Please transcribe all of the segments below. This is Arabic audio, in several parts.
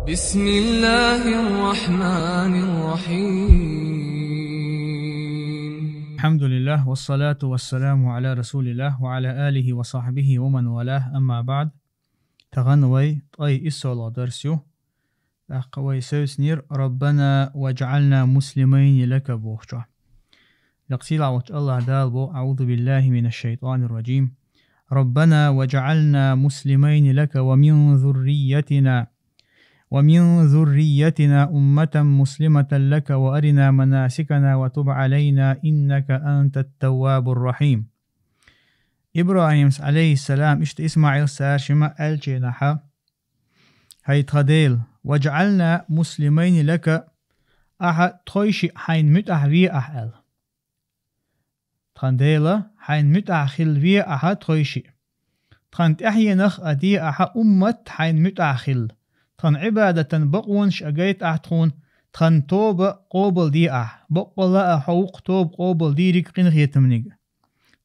بسم الله الرحمن الرحيم. الحمد لله والصلاة والسلام على رسول الله وعلى آله وصحبه ومن والاه. أما بعد تغنوي طي الصلاة درسيو أقوي سوسنير ربنا واجعلنا مسلمين لك بوخشة لقسيل عوج الله دالبو. أعوذ بالله من الشيطان الرجيم. ربنا واجعلنا مسلمين لك ومن ذريتنا أمة مسلمة لك وأرنا مناسكنا وتب علينا إنك أنت التواب الرحيم. إبراهيم عليه السلام إسماعيل سارشما الجناحة هيتخديل وجعلنا مسلمين لك أحد تخيش حين متأحوي أحل تخنديل حين متأخل في أحد تخيشي تخند أحيي نخ أدي أحد أمة حين متأخل تخن عبادة بقونش أجيت أحتخون تخن توب قوبل دي بقول لا حوق توب قوبل ديرك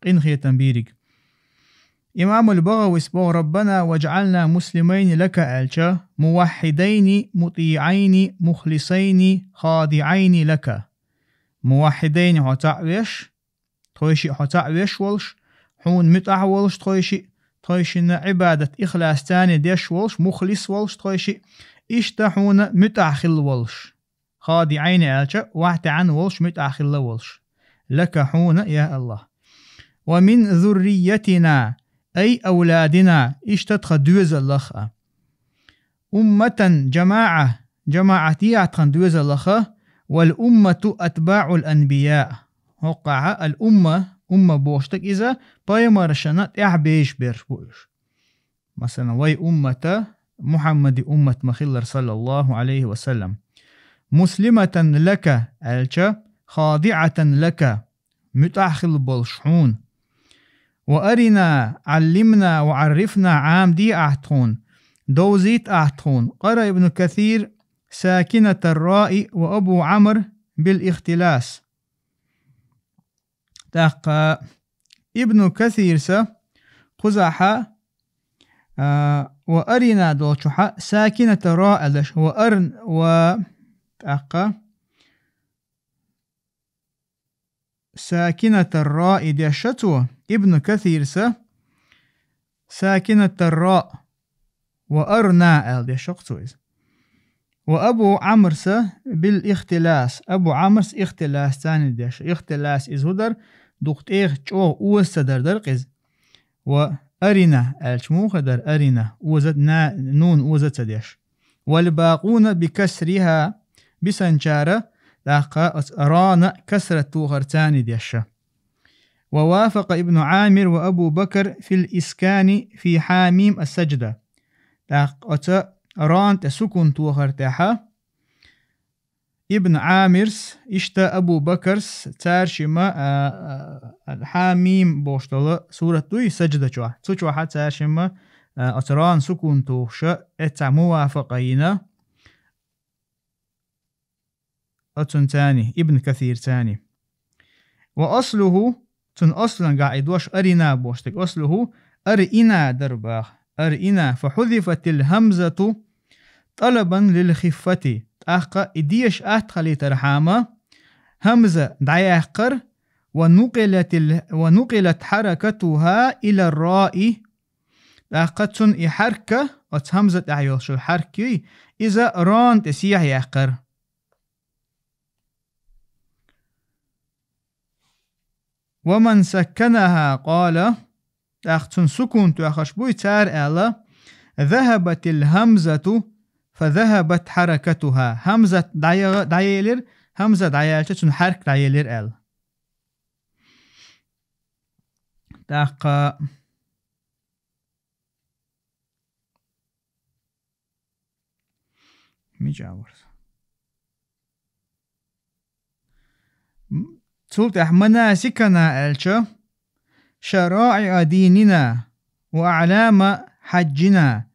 قنخيتم بيرك. إمام البغوي اسمه ربنا واجعلنا مسلمين لك ألشا موحدين مطيعين مخلصين خاضعين لك. موحدين هتعويش تويشي هتعويش ولش حون متع ولش تويشي عبادة إخلاص تاني ديش ولش مخلص ولش تويشي إشتحون متأخل ولش خاضعين ألشا واحتعن ولش متأخل ولش لك حون يا الله. ومن ذريتنا أي أولادنا اشتدخ دوز اللخة أمة جماعتي أتخن دوز اللخة والأمة أتباع الأنبياء وقع الأمة بوشتك إذا بايمارشنات إعبيش بيرش مثلا وي أمة محمد أمة مخلر صلى الله عليه وسلم مسلمة لك ألشا خاضعة لك متأخل بالشحون وأرنا علمنا وعرفنا عام دي أحتون دوزيت أحتون. قرأ ابن كثير ساكنة الراء وأبو عمر بالاختلاس. تاق ابن كثير قزحة وأرنا دوشحة ساكنة الراء لش وأرن وتاق ساكنة الراء دي شتوه ابن كثير ساكنة الراء وأرنا دي شقتوز. وأبو عمر بالاختلاس. أبو عمر اختلاس تاني ديش اختلاس هدر دوقت جو اوستدر درقز وأرنا الشموخ در أرنا اوزت نون اوزت ديش. والباقون بكسرها بسنجارة لاقا أرانا كسرة توغر تاني ديش. ووافق ابن عامر وأبو بكر في الإسكان في حاميم السجدة. رانت سكون توخرتها ابن عامر اشتا أبو بكر تارشما الحاميم بوشتلا سورة دوي سجدة تشوها تارشما أتران سكون توخشا اتا موافقين أتن تاني ابن كثير تاني. وأصله تن أصلا قاعد وش أرنا بوشتك أصله أرئنا درباخ أرئنا فحذفت الهمزة طلبا للخفة أخا إديش أدخلي ترحامة همزة دعيقر ونقلت حركتها إلى الراء أخا تن حركة همزة أعيوش الحركة إذا ران تسيح يقر. ومن سكنها قال أختن سكون تأخشبوي تار ألا ذهبت الهمزة فذهبت حركتها. همزة دعيلر همزة دعيلر حرك دعيلر أل تاقا ميجاور سلطة مناسكنا ألشا شرائع ديننا وأعلام حجنا.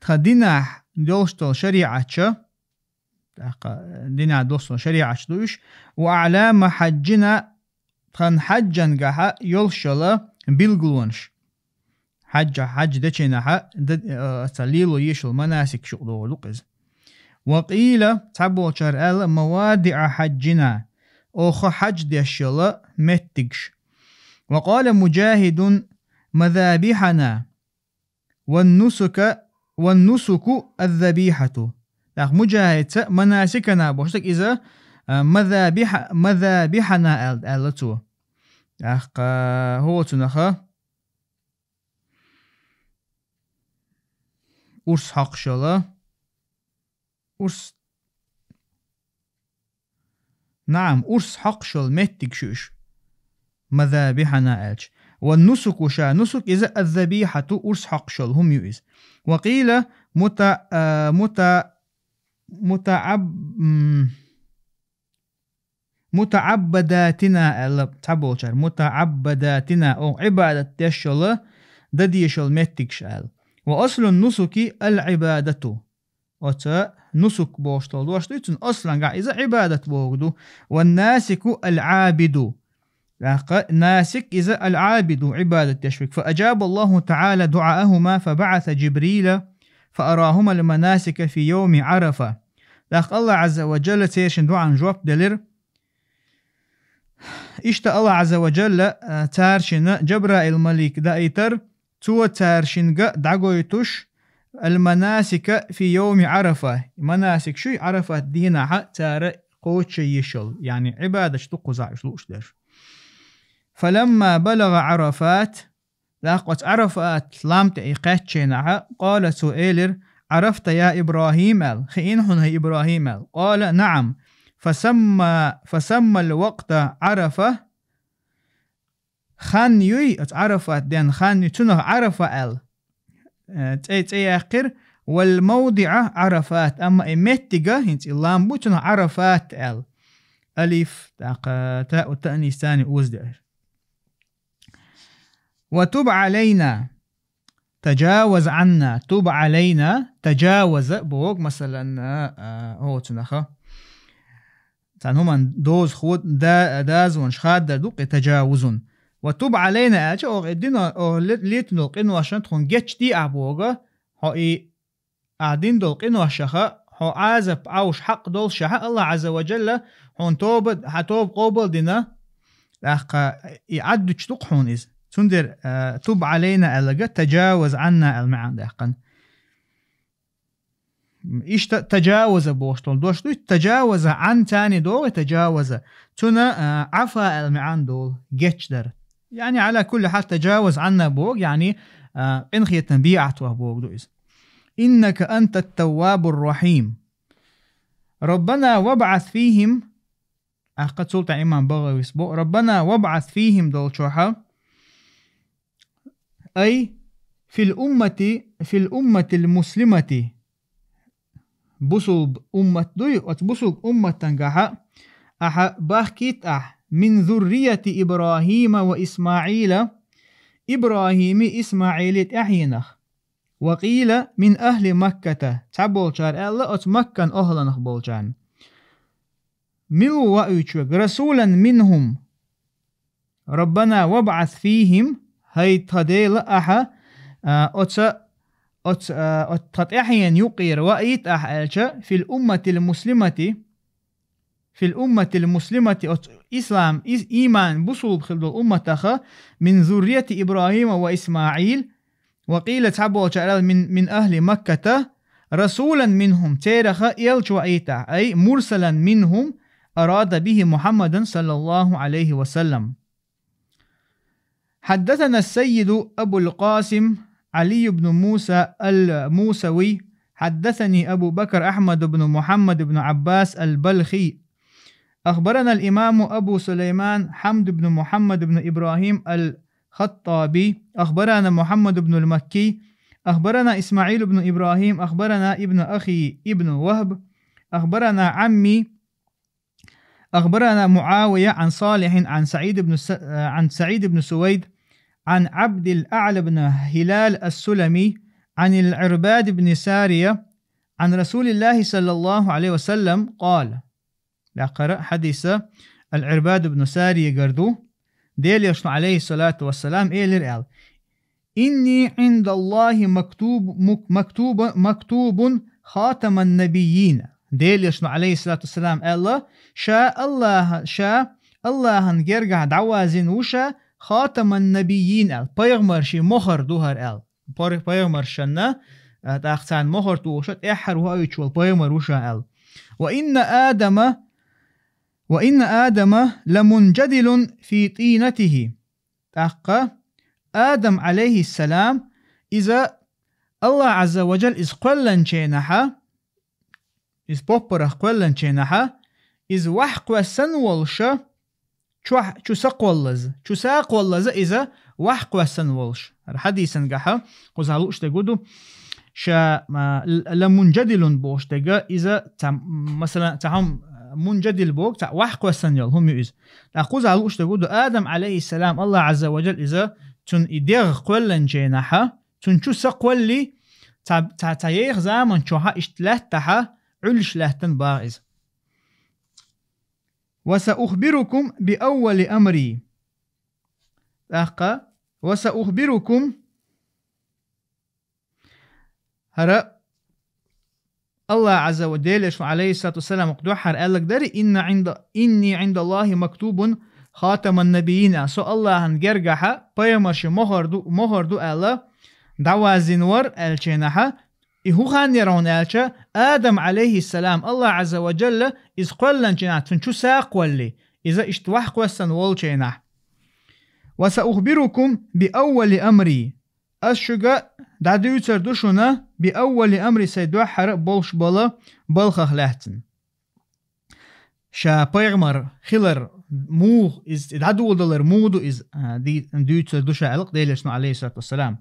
تخدنا دوستو شريعة دينا دوستو شريعة دوش وأعلام حجنا تخن حجن قاها يلشلا بيلغلونش حج دچينها تليلو يشل مناسك شغلو لقز. وقيل تعبوشر ال موادع حجنا أوخ حج ديشلا متكش. وقال مجاهد مذابحنا والنسك الذبيحة. مجاهد مناسكنا بوشتك إذا مذابحنا التو هو تنخا أرس حق شلا أرس نعم أرس حق شل متك شوش مذابحنا ألش. والنسك شا نسك إذا الذبيحة أرس حق شل هم يؤس. وقيل متعبداتنا تابوشر متعبداتنا أو عبادة تشل دديشل متك شال. وأصل النسك العبادة أتا نسك بوشتل دوشتل أصلا قا إذا عبادة بوغدو. والناسك العابد ناسك إذا العابد عبادة تشفك. فأجاب الله تعالى دعاءهما فبعث جبريل فأراهما المناسك في يوم عرفة. الله عز وجل تيرشن دعاء جواب دلير إشتا الله عز وجل تارشن جبرائيل الملك دايتر تو تارشن دعويتوش المناسك في يوم عرفة. مناسك شو عرفة دينا تار قوتش يشل يعني عبادة شتقو زعشلوش دير. فلما بلغ عرفات لاقوت عرفات لامت إيقاتشينها قال سؤالر عرفت يا إبراهيم خين هنا إبراهيم قال نعم. فسمى الوقت عرفة خان يوي عرفات دين خان تنه عرفة تياقر والموضع عرفات. أما إمتقى هنت اللامبو تنه عرفات ألف تاء التأنيث ثاني أوزدر. وتب علينا تجاوز عنا. تب علينا تجاوز بوق مثلا هو تنخا تان هما دوز خود داز ونشخاد دوق تجاوزون. وتب علينا أجا أو إدينا أو ليتنوق إنو عشان تكون جتش دي أبوغا هو أعدين دوق إنو عشخا هو عازب عوش حق دول شحق الله عز وجل هون توب حتوب قوبل دينا لأخا يعدو تشتوق هون إز تندر تب علينا ألقى تجاوز عنا المعان دهقا إيش تجاوز بوشتول دوشتو تجاوز عن تاني دول تجاوز تنا عفا المعان دول جتش در يعني على كل حال تجاوز عنا بوغ يعني انخي تنبيعته بوغ دوئز. إنك أنت التواب الرحيم ربنا وابعث فيهم قد سلطة إمام بغوي سبو ربنا وابعث فيهم دول شوحا أي في الأمة المسلمة بصلب أمة دوي وتبصلب أمة تنجحا باكيت من ذرية إبراهيم وإسماعيل إبراهيم إسماعيل أحينخ. وقيل من أهل مكة تعبولشار الله أتمكن أهلنخ بولشان ملو وأيشوك رسولا منهم ربنا وابعث فيهم هاي تديل أحا أتحين يقير وأيت أحالشا في الأمة المسلمة إسلام إيمان بصوب خلد الأمة من ذرية إبراهيم وإسماعيل. وقيل تعبوا من أهل مكة رسولا منهم تيرخ إلش وأيت أي مرسلا منهم أراد به محمد صلى الله عليه وسلم. حدثنا السيد أبو القاسم علي بن موسى الموسوي حدثني أبو بكر أحمد بن محمد بن عباس البلخي أخبرنا الإمام أبو سليمان حمد بن محمد بن إبراهيم الخطابي أخبرنا محمد بن المكي أخبرنا إسماعيل بن إبراهيم أخبرنا ابن أخي ابن وهب أخبرنا عمي أخبرنا معاوية عن صالح عن سعيد بن سويد عن عبد الأعلى بن هلال السلمي عن العرباد بن سارية عن رسول الله صلى الله عليه وسلم قال لا قرأ حديث العرباد بن سارية قردو ديل يشنو عليه الصلاة والسلام قال إني عند الله مكتوب خاتم النبيين ديل يشنو عليه الصلاة والسلام الله شاء الله هنجرجع دعوازين وشا خاتم النبيين ال بيغمر شي مخر دوهر ال بيغمر شنا تاختان مخر توشت احر وهاي تشول بيغمر وشا ال وإن آدم لمنجدل في طينته تاقا آدم عليه السلام إذا الله عز وجل إذ قلن شينحا إذ بوبره قلن شينحا إذ وحق سنولش شو ساق واللز إذا وحق سنولش حديثا قحا قزالوش تقودو شا لمنجدل بوش تقا إذا مثلا تعهم منجدل بوك تاع وحق سنيل هم يؤذ قزالوش تقودو آدم عليه السلام الله عز وجل إذا تن إديغ قلن شينحا تن شو سقولي تايخ زامن شوها اشتلهتها علش لهتن باغز وسأخبركم بأول أمري وسأخبركم هرا الله عز وجل عليه الصلاة والسلام قدوحر قال لك داري إني عند الله مكتوب خاتم النبيين سو الله هنجرجها بيمرش مهردو الله دعوازينور الچينها إهو خان يرون الچا آدم عليه السلام الله عز وجل إذ قلن چينها تنشو ساق ولي إذا اشتوح قوسن والچينها وسأخبركم بأول أمري أشجع دعدو تردوشنا بأول أمري سيدوحر بولش بلا بلخخ لهتن شا بيغمر خلر موغ إز دعدو دلر مودو إز دي تردوشا علق ديلشنا عليه الصلاة والسلام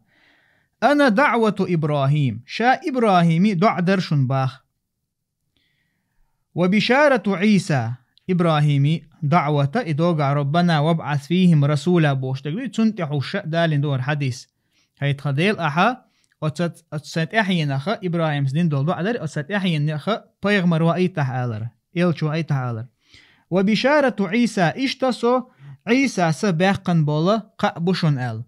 أنا دعوة إبراهيم شا إبراهيمي دع درشن باخ وبشارة عيسى إبراهيمي دعوة إدوغع ربنا وابعث فيهم رسولا بوش تقولي تنتحو الشأ دالين دور حديث هيت خديل أحا أتسات أحيين أخا إبراهيم سدين دول دعا داري أتسات أحيين أخا بيغمر وأيتح آلر إلشو أيتح آلر وبشارة عيسى إشتسو عيسى سباقا بولا قأبشن آل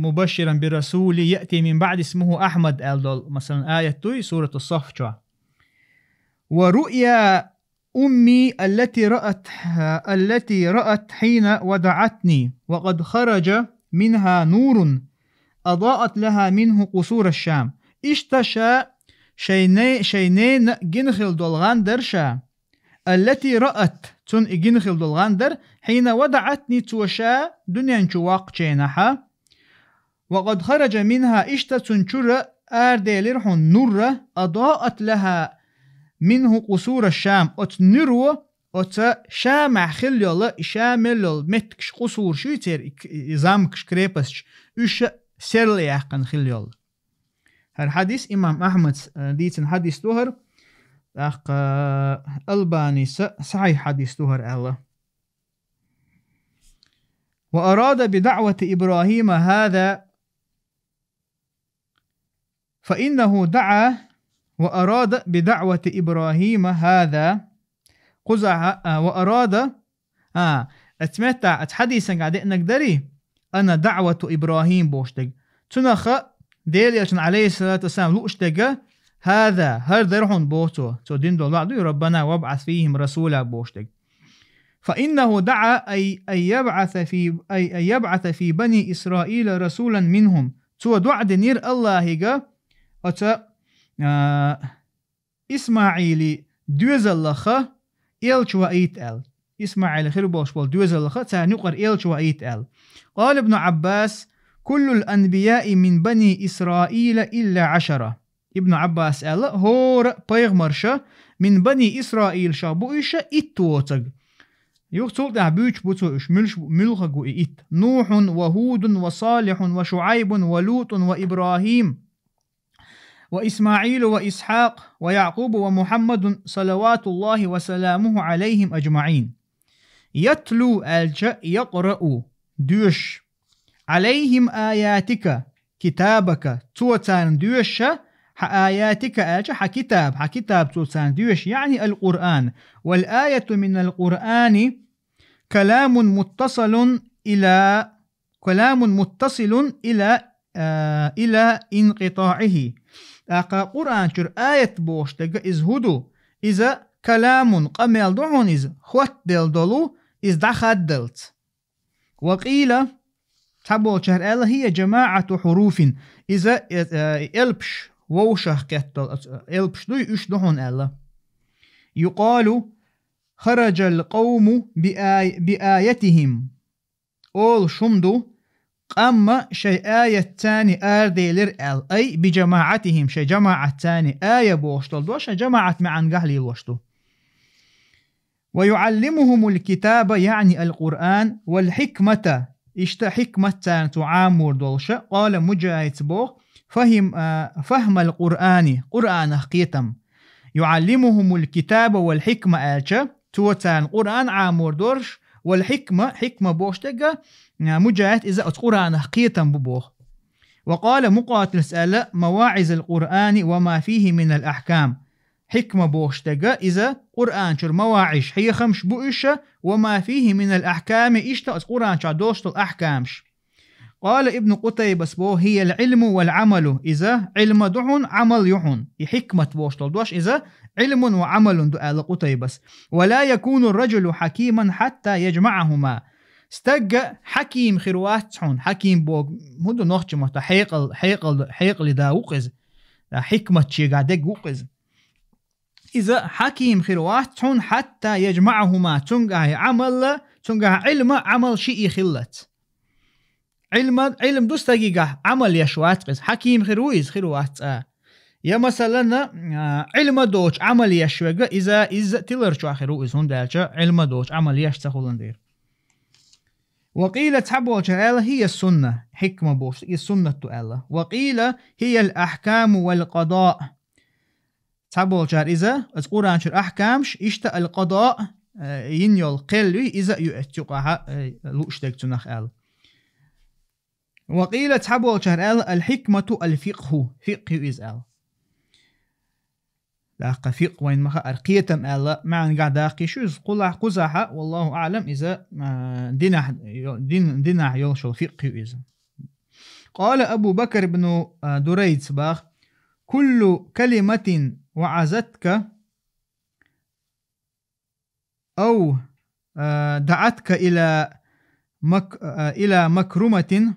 مبشرا برسول يأتي من بعد اسمه أحمد آل دول مثلا آية توي سورة الصف شوى ورؤيا أمي التي رأت حين ودعتني وقد خرج منها نور أضاءت لها منه قصور الشام اشتشى شينين جنخل دولغاندر شا التي رأت تن جنخل دولغاندر حين ودعتني توشا دنيا شواق چينحا وقد خرج منها اشتا تنشر آرديلرحن نور أضاءت لها منه قصور الشام نرو شامع خليال شامل متكش قصور شويتر زامكش كريبسش اش سرليحقن خليال هر حديث إمام أحمد ديتن حديث دوهر ألباني صحيح حديث دوهر الله وأراد بدعوة إبراهيم هذا فإنه دعا وأراد بدعوة إبراهيم هذا قزع وأراد أتمتع أتحديثا قاعد نقدري أنا دعوة إبراهيم بوشتق تنخ ديليشن عليه الصلاة والسلام لوشتق هذا هر يرحون بوتو تو دين دولار ربنا وابعث فيهم رسولا بوشتق فإنه دعا أن يبعث في بني إسرائيل رسولا منهم تو دعا دنير الله أتا إسماعيلي دوزلخة إلشوا إيتال إسماعيل خربوش بول دوزلخة تانيقر إلشوا إيتال قال ابن عباس كل الأنبياء من بني إسرائيل إلا 10 ابن عباس قال هور بيغمرشا من بني إسرائيل شابوش إتوتق يقتل دعبوش بوتوش ملخقو إت نوح وهود وصالح وشعيب ولوط وإبراهيم وإسماعيل وإسحاق ويعقوب ومحمد صلوات الله وسلامه عليهم أجمعين يتلو يقرأ دوش عليهم آياتك كتابك توتان دوش آياتك كتاب توتان دوش يعني القرآن والآية من القرآن كلام متصل إلى إلى انقطاعه. أقا قرآن شر آية بوشتك إز هدو إذا كلام قمل دعون إز خوات دل دلو إز دخدلت. وقيل تبو شهر آلا هي جماعة حروف إذا إلبش ووشه كتل إلبش دوي إش دعون آلا. يقال خرج القوم بآيتهم أول شمدو أما شيء آية تاني آرديلر آل أي بجماعتهم شيء جماعة تاني آية بوشتل دوش جماعة معن قهلي الوشتو. ويعلمهم الكتاب يعني القرآن والحكمة إشتا حكمة تان تعامر دولشة. قال مجاهد بوخ فهم القرآن قرآن حقيتم يعلمهم الكتاب والحكمة آلشة توتان قرآن عامر دورش والحكمة حكمة بوشتك مجاهد إذا القرآن حقيقة ببوخ. وقال مقاتل سأل مواعظ القرآن وما فيه من الأحكام حكمة بوشتك إذا قرآن شر مواعظ هي خمش بوشة وما فيه من الأحكام إشتا القرآن شر دوشت الأحكامش. قال ابن قتيبة بو هي العلم والعمل إذا علم دعون عمل يحون حكمة بوشت دوش إذا علم وعمل دعال قتيبة. ولا يكون الرجل حكيما حتى يجمعهما استجا حكيم خيروات حون حكيم بوغ هدو نوخش متا حيقل دا وقز حكمة شي قاعدك وقز. إذا حكيم خيروات حون حتى يجمعهما تنقع عمل تنقع علم عمل شيء خلت علم دوستاقيقة عمل يشوات قز حكيم خيروات يا مثلا علم دوش عمل يشوغ إذا تلر شو خيروز هون دالشا علم دوش عمل يشتخلن دير. وقيل تحبوا الجهالة هي السنة حكمة بوش السنة الله. وقيل هي الأحكام والقضاء تحبوا الجهال إذا القرآن شر أحكامش إشتا القضاء ينيل قلوي إذا يؤتقها لوشتك تنخ آل. وقيل تحبوا الجهال الحكمة الفقه فقه إزال لاقى فقه وين ما أرقيتم آل معن قعداقي شوز قزاحة والله أعلم إذا دينح يلشل فقه إذا. قال أبو بكر بن دريد صباح كل كلمة وعزتك أو دعتك إلى مكرمة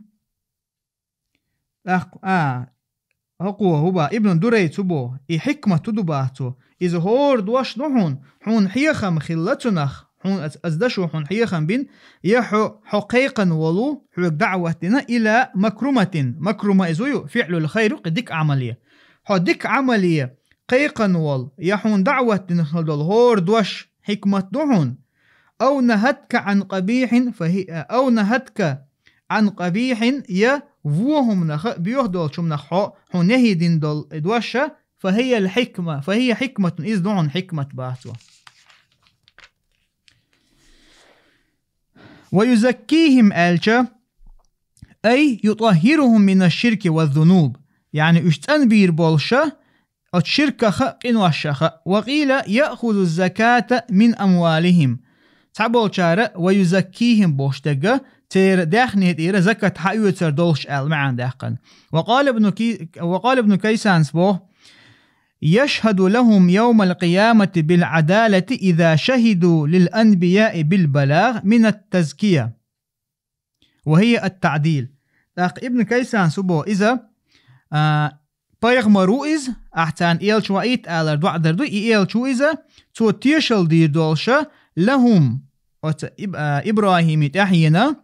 أقوى هو ابن دريد سبو حكمة تدباتو إذا هور دوش نحون حون حيخم خلتنخ حون أزدشو حون حيخم بين يحو حقيقا ولو حوك دعوتنا إلى مكرمة إذو فعل الخير قدك عملية حدك عملية قيقا ول يحون دعوتنا هور دوش حكمة دحون أو نهتك عن قبيح فهي أو نهتك عن قبيح يا وهم نخ بيهدل شم نخ حنه دين دل دوشة فهي الحكمة فهي حكمة إذ دون حكمة باتوا. ويزكيهم ألشا أي يطهرهم من الشرك والذنوب يعني اشتنبير بولشا الشرك خقن والشخ. وقيل يأخذ الزكاة من أموالهم تعبول شارع ويزكيهم بوشتقة تير داخنه تير زكاة حيوة تردولش آل معان داخن. وقال ابن كيسان سبوه يشهد لهم يوم القيامة بالعدالة إذا شهدوا للأنبياء بالبلاغ من التزكية وهي التعديل. ابن كيسان سبوه إذا بايغمرو إذ أحتان إيل شوائيت آلر دو عدردو إيل شو إذا تو تيشل دير دولشة لهم إبراهيم تحينا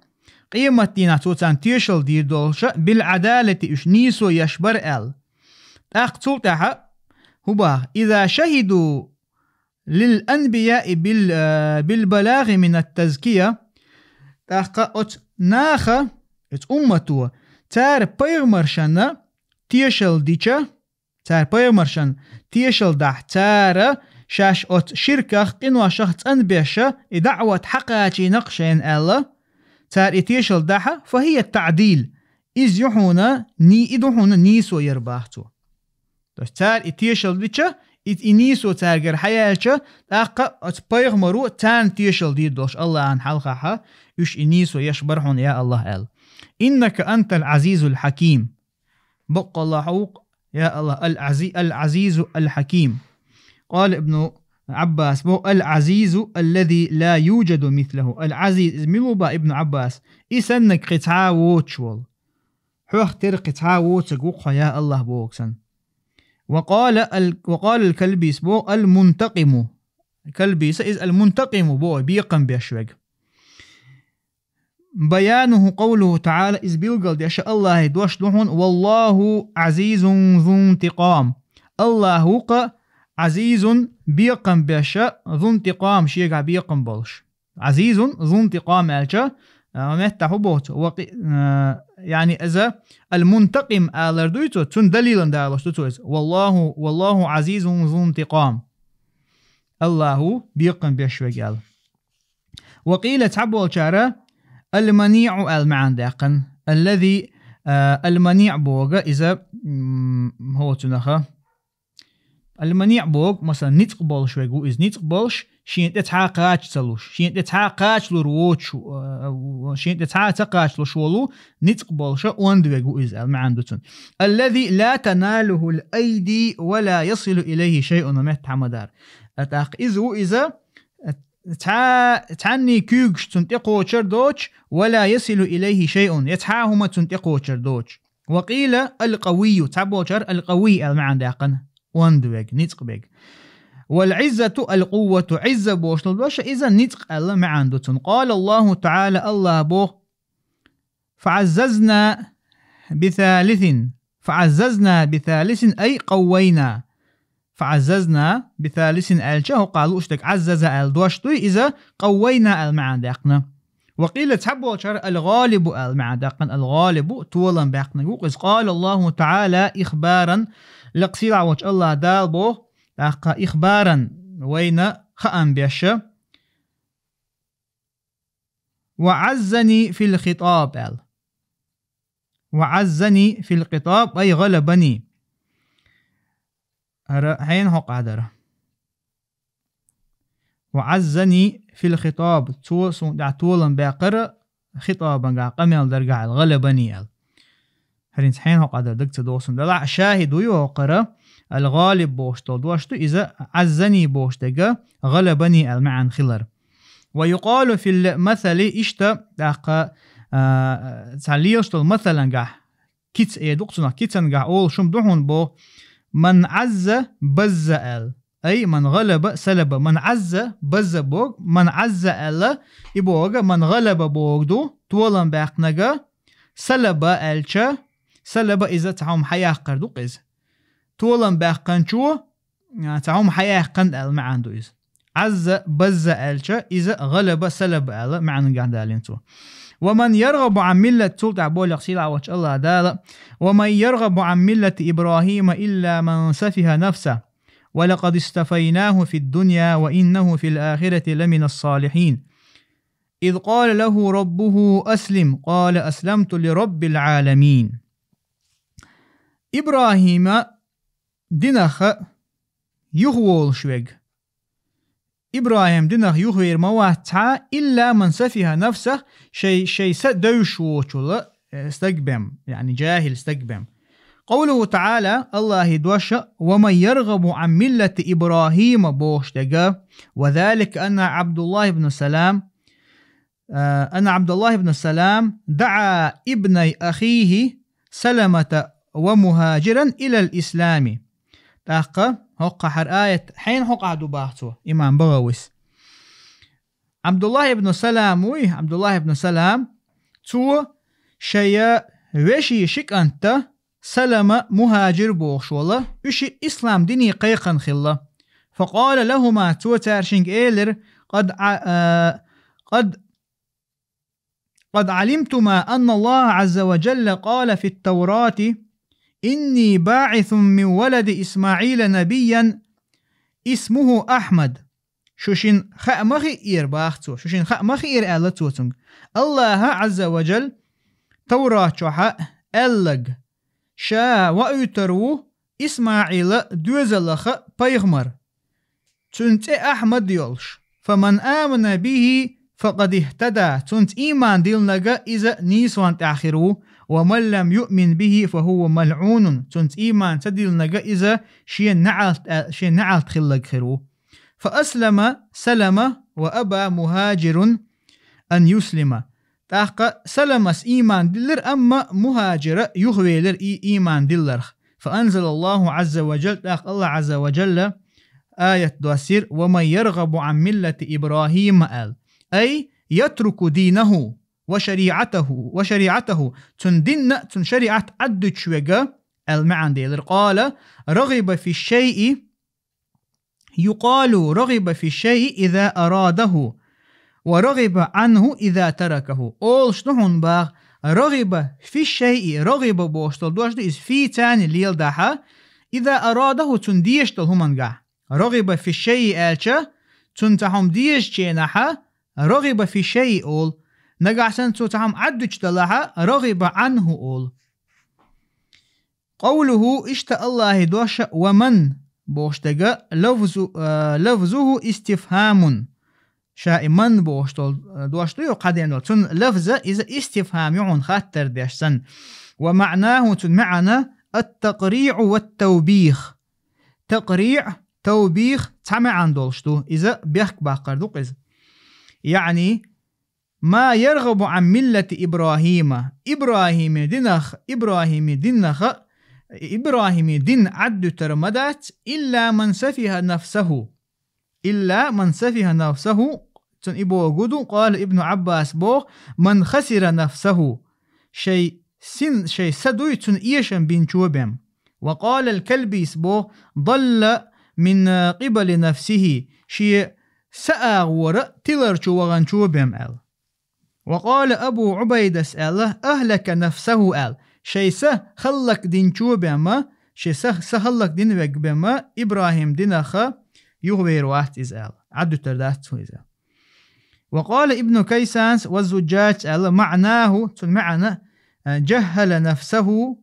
قيمة دينا توتان تيشل دير دولشة بالعدالة إش نيسو يشبر آل أقتل تحا هبا إذا شهدوا للأنبياء بالبلاغ من التزكية تاقا ناخا أمتو تار بيغمرشان تيشل ديشا تار بيغمرشان تيشل دح تار شاش شركة قنوة شخص أنبيشة دعوة حقاتي نقشين ألا تار تيشل دحا فهي التعديل إذ يحونا إدوحونا نيسو يرباحتو تار تيشل ديشا إنيسو تارجر حياتشا تاقا بيغمرو تان تيشل دي دوش الله عن حلقها يش إنيسو يشبرحون يا الله أل إنك أنت العزيز الحكيم بق الله حوق يا الله العزيز الحكيم. قال ابن عباس بو العزيز الذي لا يوجد مثله. العزيز ملوبا ابن عباس إسنك قطعا ووتشول حوخ تر قطعا ووتشك وقها يا الله بوكسن. وقال الكلبيس بو المنتقم. الكلبيس إذ المنتقم بو بيقم بيشوك. بيانه قوله تعالى إذ بيلقل دي أشياء الله دوش لحون والله عزيز ذو انتقام. الله هو عزيز بيقم بيشاء ذو انتقام شيء بيقم بولش. عزيز ذو انتقام ألشا متى بوت يعني إذا المنتقم ألردويتو تون دليلا دالوش تتوز والله عزيز ذو انتقام. الله بيقم بيشوي قال. وقيل تعبوا الشارع المنيع المعان داقن الذي المنيع بوغا إذا هو تنخا المنيع بوغ مثلا نتق بولش ويقو إذ نتق بولش شين تتحاقاش تلوش شين تتحاقاش لروتش شين تتحاقاش لشولو نتق بولش واند ويقو إذ المعان دوتن الذي لا تناله الأيدي ولا يصل إليه شيء نمت حمدار أتاق إذا تعني كيوغش تنتقو دوش ولا يصل إليه شيء يتحاهما تنتقو دوش. وقيل القوي تعبوشر القوي المعنى داقن واندوغ نتق بيك. والعزة القوة عزة بوشل دوش إذا نتق المعنى دوتن. قال الله تعالى الله بو فعززنا بثالث أي قوينا. فعززنا بثالث ألشه قالوا اشتك عزز الدوشتوي إذا قوينا المعنى داقنا. وقيل تحبوا الغالب المعنى داقنا الغالب طولا باقنا. وقز قال الله تعالى إخبارا لقصير عوج الله دالبو إخبارا وين خأم بيشا وعزني في الخطاب وعزني في الخطاب أي غلبني حين هو قادر. وعزني في الخطاب طولا باقر خطابا قمل درجع الغلبني هرين حين هو قادر دكت دوسن دلع شاهد ويوقر الغالب بوشتو دوشتو إذا عزني بوشتجا غلبني المعن خلر. ويقال في المثل إشتا داق تعليشتو مثلا جا كيت دكتنا كيتن جا أول شم دهون بو من عز بز أي من غلب سلب. من عز بز بوغ من عز يبوغ من غلب بوغدو طولا باقنجا سلب ألشا سلب إذا تعهم حياة قردوق إذ طولا باقنشو تعهم حياة قند المعنى دو إذ عز بز ألشا إذا غلب سلب معنى قاندالين تو. ومن يرغب عن ملة تلتع بولق سيلع وش الله دال. ومن يرغب عن ملة إبراهيم إلا من سفه نفسه ولقد استفيناه في الدنيا وإنه في الآخرة لمن الصالحين. إذ قال له ربه أسلم قال أسلمت لرب العالمين. إبراهيم دينخ يغول شويق إبراهيم دينخ يغير مواتع إلا من سفه نفسه شيء سدوش وشل استقبم يعني جاهل استقبم. قوله تعالى الله دوش ومن يرغب عن ملة إبراهيم بوشتجا وذلك أن عبد الله بن سلام دعا ابني أخيه سلمة ومهاجرا إلى الإسلام. تاقى هقى حر آية حين هقى دباحته إمام بغويس عبد الله بن سلام تو شيء وشي شك أنت سلمة مهاجر بوخشولا وشي إسلام ديني قيقا خلا. فقال لهما تو تارشنج إيلر قد علمتما أن الله عز وجل قال في التوراة إني باعث من ولد إسماعيل نبيا اسمه أحمد. شوشين خأمخي إير باختو شوشين خأمخي إير آلتوتنج الله عز وجل توراة شوحا ألغ شا وأيترو إسماعيل دوزلخ بيغمر تنت أحمد يولش فمن آمن به فقد اهتدى تنت إيمان ديلنغا إذا نيسوان تأخرو ومن لم يؤمن به فهو ملعون تنت إيمان تدل نجا إذا شيء نعلت خلق خيرو. فأسلم سلم وأبى مهاجر أن يسلم. تاق سلمس إيمان دلر أما مهاجر يخويلر إيمان دلر. فأنزل الله عز وجل تاق الله عز وجل آية دواسير ومن يرغب عن ملة إبراهيم أي يترك دينه وشريعته تندن شريعة عدد شوية المعنى ديلر. قال رغب في الشيء يقال رغب في الشيء إذا أراده ورغب عنه إذا تركه. أول شنون باغ رغب في الشيء رغب بوشتل دوشتل إز في تاني ليل داحا إذا أراده تنديشتل همانقع. رغب في الشيء آلشا تنتهم ديش جيناحا رغب في الشيء أول نقعسن تنتهم عدج دلها رغب عنه أول. قوله اشت الله دوش ومن بوشتغا لفظه استفهام شاء من بوشتل دوشتو يقدم تن لفظه إذا استفهام يعون خاطر ديشسن ومعناه تن معنى التقريع والتوبيخ. تقريع توبيخ تعمى عن دولشتو إذا بيحك باقر دوقز يعني ما يرغب عن ملة إبراهيم دين عد ترمدات إلا من سفه نفسه تن إبو قدو. قال ابن عباس بو من خسر نفسه شيء سدوي تن إيشن بين شوبهم. وقال الكلبيس بو ضل من قبل نفسه شيء سأغور تلر شوغان شوبهم وقال أبو عبيدة أهلك نفسه شيء خلق دين شوبهم شيء سخلق دين وقبهم إبراهيم دينخ يغوير واحد عدو تردات وقال ابن كيسانس والزجاج معناه معنى جهل نفسه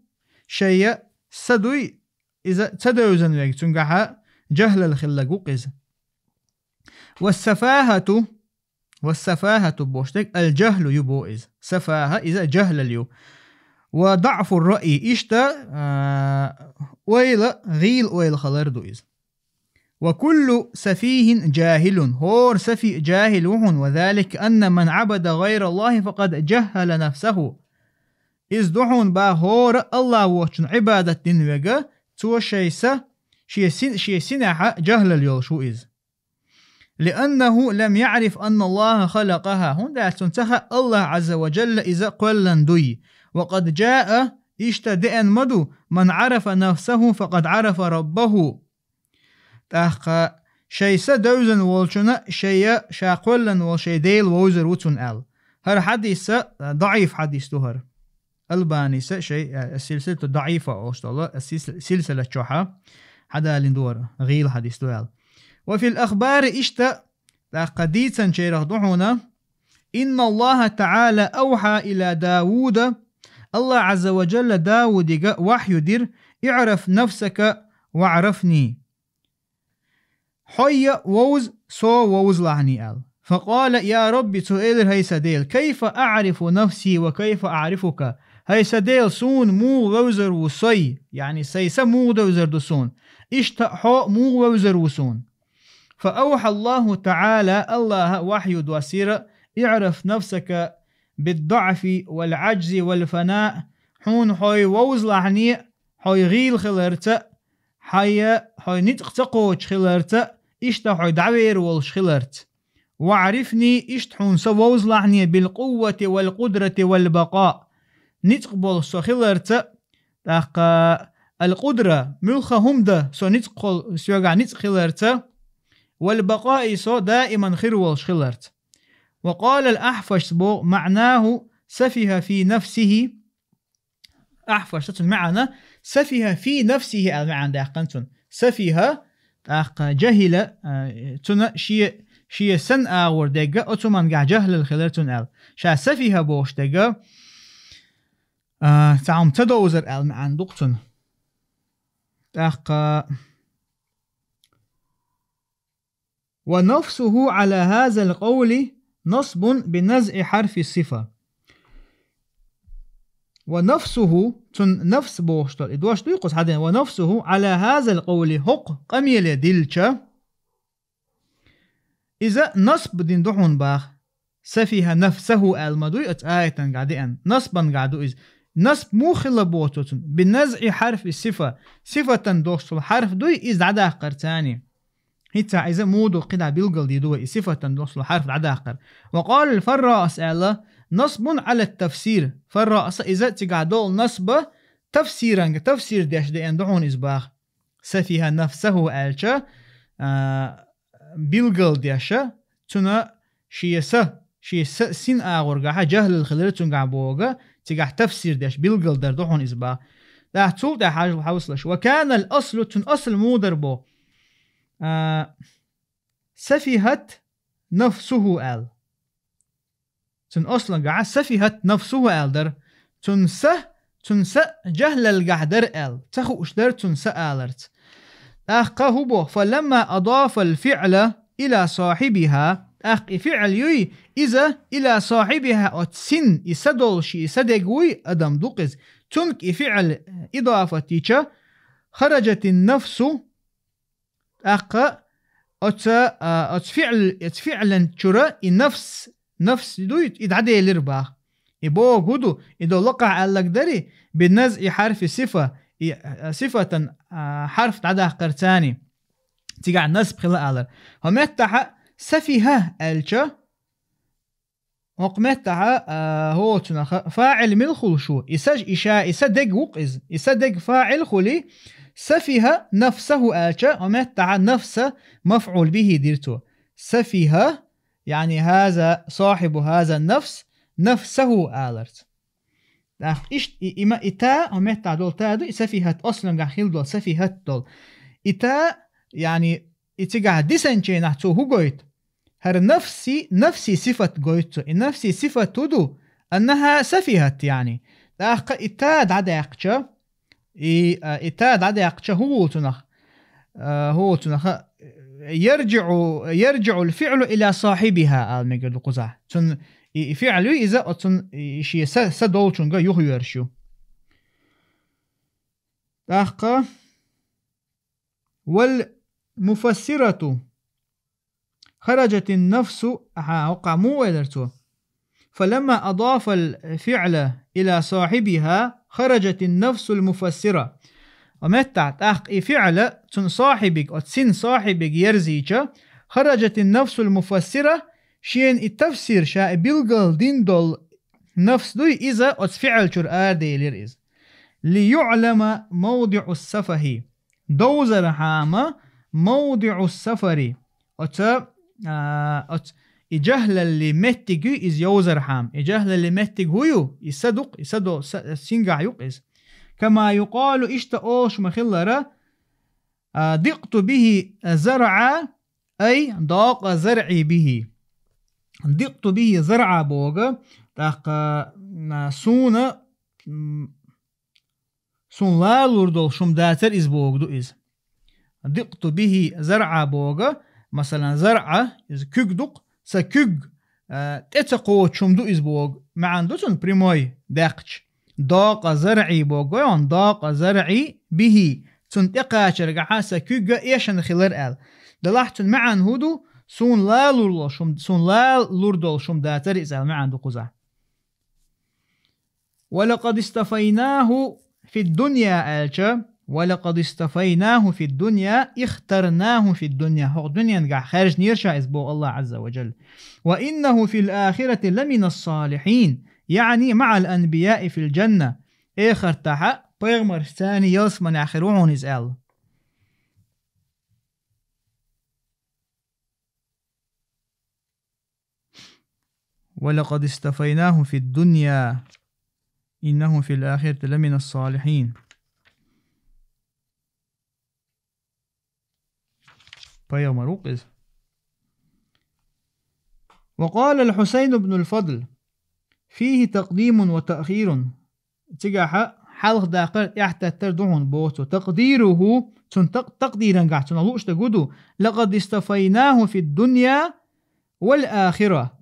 شيء سدوي إذا سدوزن وقت تنقح جهل الخلق وقز. والسفاهة بوشتك الجهل يبوئز سفاهة إذا جهل اليو. وضعف الرأي إشتا ويل غيل ويل خلردو إز. وكل سفيه جاهل هور سفي جاهل وذلك أن من عبد غير الله فقد جهل نفسه إز دحون با هور الله وشن عبادة دين وغا تو شيء سنحة جهل اليول شو إز لأنه لم يعرف أن الله خلقها هون دا تنتهى الله عز وجل إذا قلن دوي. وقد جاء اشتدئن مدو من عرف نفسه فقد عرف ربه. تاخ شيء سدوزن والشنا شيء شاقلن والشيء ديل ووزر وتن هر حديث ضعيف حديث تهر الباني شيء السلسلة ضعيفة أوشتالله السلسلة شوحة حدا لندور غيل حديث تهر. وفي الأخبار اشتا قديسا شيرخ دحونا إن الله تعالى أوحى إلى داود الله عز وجل داود وحي دير اعرف نفسك واعرفني حي ووز سو ووز لعني فقال يا ربي سؤال هاي سديل كيف أعرف نفسي وكيف أعرفك. هاي سديل سون مو ووزر وصي يعني سيسا مو ووزر دسون اشتا حو مو ووزر وسون. فأوحى الله تعالى الله وحي دواسير اعرف نفسك بالضعف والعجز والفناء حون حي ووز لعني حي غيل خلرت حي نتق تقوش خلرت اشتا حي دعوير والش خلرت. وعرفني اشت حون سووز لعني بالقوة والقدرة والبقاء نتقبل سو خلرت القدرة ملخة همدة سو نتقل سوغا نتق خلرت والبقاء سو دائما خير والش خلرت. وقال الأحفش بو معناه سفه في نفسه أحفش المعنى سفه في نفسه المعنى ده قنتن سفه جهل تنا شيء سن آور دقة أتمنى قا جهل الخلرتن أل شا سفه بوش دقة تعم تدوزر المعنى دقتن ونفسه على هذا القول نصب بنزع حرف الصفة. ونفسه تن نفس بوشتل إدواش يقص حدين ونفسه على هذا القول حق قميل دلشة إذا نصب دين دحون باخ سفيها نفسه المدوي آية قاعدين نصبا قاعدو إذ نصب مو خلبوتو بالنزع حرف الصفة صفة دوشتل حرف دوي إذ عدا قرتاني هيتا إذا مودو قدع بيلقل دي دوي صفة دوشتل حرف عدا قر. وقال الفراء أسأله نصب على التفسير فرا إذا تقعدول نصب تفسيرا تفسير ديش دي اندعون إزباخ سفيها نفسه ألشا بيلقل ديشا تنا شيسا سين آغرقا جهل الخلير تنقع بوغا تقع تفسير ديش بيلقل در دعون إزباخ لا تول دا حاجة الحوصلش. وكان الأصل تن أصل مودر بو سفيهت نفسه آل تن أصلا قاعد سفيهت نفسه آلدر تنسى جهل القعدر آل تخو أشدر تنسى آلرت أخقه بو فلما أضاف الفعل إلى صاحبها فعل يوي إذا إلى صاحبها أتسن إسدول شي إسدقوي أدم دوقز تنك فعل إضافة تيشا خرجت النفس أتفعلا تشرا نفس دويت إدعدي لرباخ إبو قدو إدو لقع ألك داري بالنزع حرف صفة حرف تعدى قرتاني تقع نسب خلا ألر همتها سفيها ألشا وقمتها هو فاعل من خلشو إساج إشاء إسادق وقز إسادق فاعل خلي سفيها نفسه ألشا ومتها نفس مفعول به ديرتو سفيها يعني هذا صاحب هذا النفس نفسه آلرت إيش إما إتا ومتع دول تادو سفيهت أصلا قاخيل دول سفيهت دول إتا يعني إتقع ديسنشي نحتو هو قويت هر نفسي صفة قويتو نفسي صفة تدو أنها سفيهت يعني إتا دعدا يقشا إتا دعدا يقشا هو تنخ يرجع الفعل إلى صاحبها المجد القزع تن فعلوا إذا أتن شيء سدول شنجا يخيرشوا أخا والمفسرة خرجت النفس وقع مو ودرتو فلما أضاف الفعل إلى صاحبها خرجت النفس المفسرة ومتعت فعل تن صاحبك أتسن صاحبك يرزيك خرجت النفس المفسرة شين التفسير شاء بيلقل دين دول نفس دوي إذا أتفعل شرآر ديلير إذ ليعلم موضع السفه دوزر حاما موضع السفر إجهل اللي متقو إذ يوزر حام إجهل اللي متقو هو يصدق سنقع يقز كما يقال إشتأوش مخلرة ضقت به زرعا أي ضاق زرعي به ضقت به زرعا بوغا سون لا لوردول شم داتر إز بوغدو إز ضقت به زرعا بوغا مثلا زرعا إز كوغدوق سكوغ تتقوت شم دو إز بوغ معان دوتون بريموي داقش ضاق زرعي بوغا ضاق زرعي به تنتقى شرقعا سكوغ إيشان خلر آل دلاحتن معان هودو سون لا لوردول شم داتر إزال معان دو قزع ولقد استفيناه في الدنيا ألشا ولقد استفيناه في الدنيا اخترناه في الدنيا هو الدنيا نقع خارج نيرشا إزبو الله عز وجل وإنه في الآخرة لمن الصالحين يعني مع الأنبياء في الجنة إخر تحا بيغمر ثاني يلسمن آخرون إزال ولقد استفيناه في الدنيا إنه في الآخرة لمن الصالحين بيغمروقز. وقال الحسين بن الفضل فيه تقديم وتأخير تجاه حلق داقر يحتتر دعون بوتو تقديره تقديرا قاعد تنلوش تقودو لقد استفيناه في الدنيا والآخرة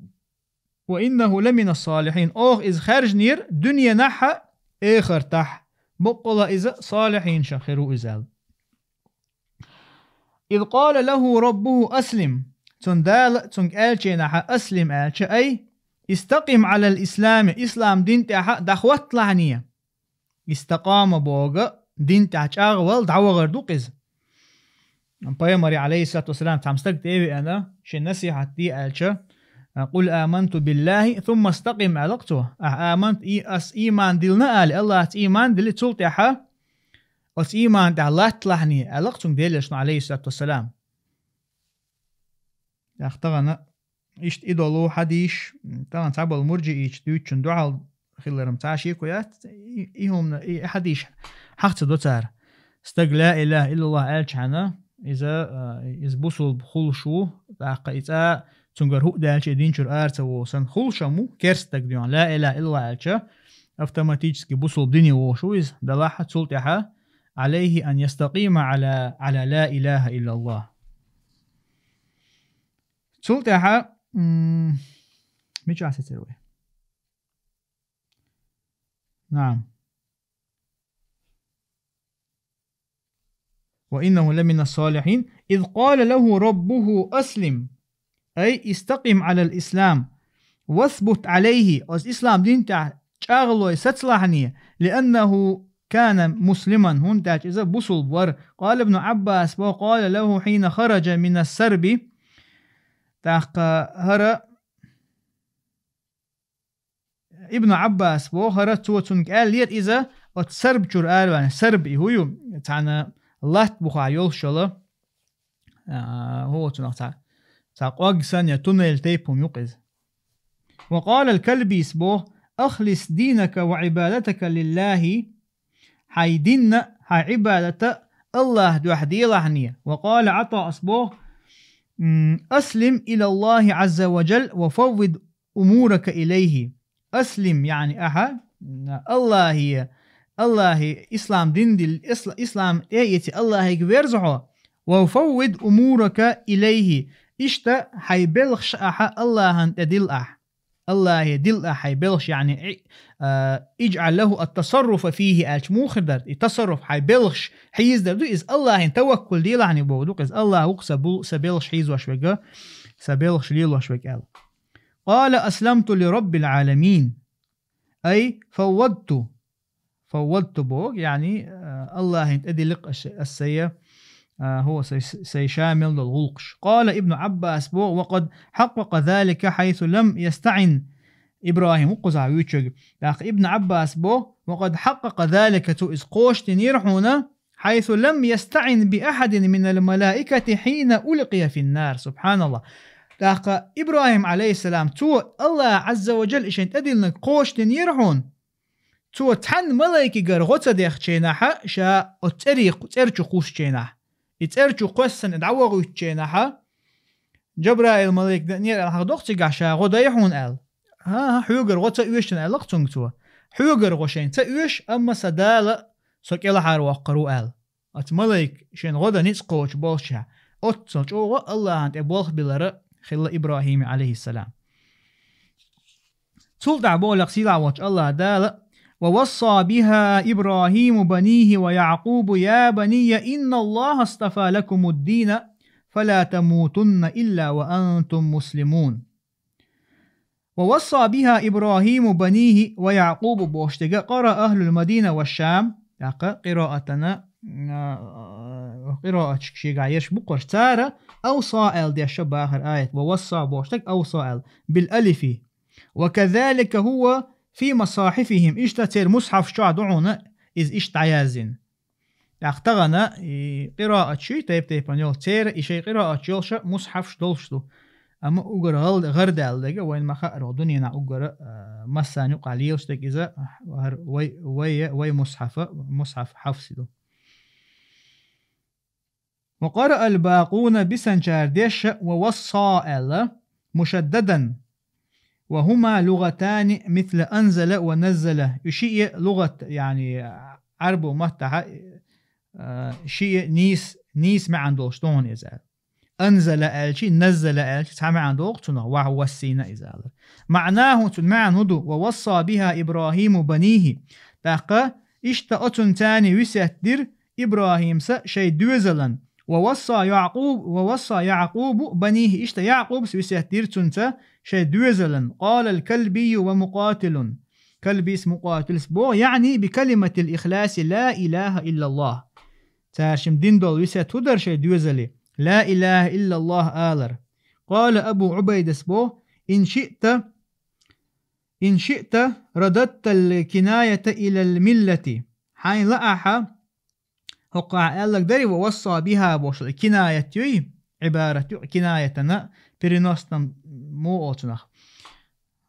وإنه لمن الصالحين إذ خارج نير دنيا نحا آخر تح بقلا إذا صالحين شخروا إزال. إذ قال له ربه أسلم تندال تنقالشينها أسلم آلش أي استقم على الإسلام إسلام دين تاها دخوت لعنية استقام بوغا دين تاها أغوال دعوة غردو قز بيامري عليه الصلاة والسلام تمستك تيبي أنا شن نصيحة دي آلش قل آمنت بالله ثم استقم ألقته آمنت إيمان دلنا آل الله إيمان دل تلتها أس إيمان ده الله تلحني ألقتم ديلش عليه الصلاة والسلام أختغنا إيش إدولو حديش طبعا صعب المرجع إيش دوتشن دعال خلرم تعشي كويات إيهم حديش حقت دوتار استق لا إله إلا الله ألش عنا إذا بوصل بخل شو إذا تنقر هو دالش دينشر آرت وسن خل شمو كرستك ديون لا إله إلا الله ألش أفتماتيجسكي بوصل بدني وشو إذا دلاحة تلتها عليه أن يستقيم على لا إله إلا الله. سلطها مش عايز تسوي. نعم. وإنه لمن الصالحين إذ قال له ربه أسلم أي استقم على الإسلام واثبت عليه الإسلام دين تاع شاغلو ستلحني لأنه كان مسلما هنتاج إذا بصل بور. قال ابن عباس وقال له حين خرج من السرب تاق هرى ابن عباس وهرى توتن قال ليت إذا السرب جر آلوان سرب هو تانا الله تبخع يلشل هو تنقطع تاق سنة تنل تيبهم يقظ. وقال الكلبي سبوه أخلص دينك وعبادتك لله حيدين هاي عبادة الله دوحدي لحنية. وقال عطاء أصبوه أسلم إلى الله عز وجل وفوض أمورك إليه. أسلم يعني أحد الله إسلام دين دي إسلام إيتي الله يكبرزعه وفوض أمورك إليه إشتا حيبلغش أحد الله تدل أح الله يدل حيبلغش يعني اجعل له التصرف فيه ألش مو خدر التصرف حيبلغش حيز دردو إز الله توكل دي يعني بودوك إز الله وقسبو سبلغش حيز وشوكا سبلغش ليل وشوكا. قال أسلمت لرب العالمين أي فوضت بوك يعني الله ينتدي لق السيء هو سيشامل للغلقش. قال ابن عباس بو وقد حقق ذلك حيث لم يستعن إبراهيم وقزع ويتشج ابن عباس بو وقد حقق ذلك تؤس قوش تنيرحونا حيث لم يستعن بأحد من الملائكة حين ألقي في النار. سبحان الله. إبراهيم عليه السلام تو الله عز وجل إشان تدلنا قوش تنيرحون تو تحن ملائكة غرغوتا ديخ تشيناها شا أتريق ترچو قوش تشيناها يترچو قوسن ادعوغو تشيناها جبرائيل ملائك دنير الحقدوق تقاشا غدايحون أل ها حيوغر غوتا ايوشن ألقتون تو حيوغر غوشين تا ايوش أما سدالة سوكيلا حارو أقرو أل أت ملائك شين غدا نسقوش بولشا أتسلج أوغا الله أنت أبوالخ بلر خلا إبراهيم عليه السلام. سلطع بولك سيلا وش الله دالة ووصى بها إبراهيم بنيه ويعقوب يا بني إن الله اصطفى لكم الدين فلا تموتن إلا وأنتم مسلمون. ووصى بها إبراهيم بنيه ويعقوب بوشتق قرأ أهل المدينة والشام قراءتنا قراءة شيء عايش بقر تارة أوصى ال دي الشبه آخر آية ووصى بوشتق أوصى ال بالألف وكذلك هو في مصاحفهم اشتتر مصحف شع دعونا إذ اشتعيازن اختغنا قراءة شيء تيب نيول تير إشي قراءة يولش مصحف شدولشتو أما أقر غرد ألدقى وين ما خأر دنيا أقر مساني قليلشتك إذا وي مصحف حفصدو. وقرأ الباقون بسنجارديش ووصى ألا مشددا وهما لغتان مثل أنزل ونزل شيء لغة يعني عرب ومتح شيء نيس ما عنده شلون إذا أنزل الشيء نزل الشيء سمع عنده شنو ووصينا إذا معناه تنمع هدو ووصى بها إبراهيم بنيه داقة إشتا أتن تاني وسيتدر إبراهيم شي دوزلن ووصى يعقوب بنيه إشتا يعقوب وسيتدر تنتا شي دوزلن. قال الكلبي ومقاتل كلبي اسم مقاتل سبو يعني بكلمة الإخلاص لا إله إلا الله تاشم دين دول وسيتدر شي دوزلي لا إله إلا الله آلر. قال أبو عبيد سبو إن شئت رددت الكناية إلى الملة حين لأحا هقع ألك داري ووصى بها بوش الكناية عبارة كنايتنا برينوستم مو أوتنخ.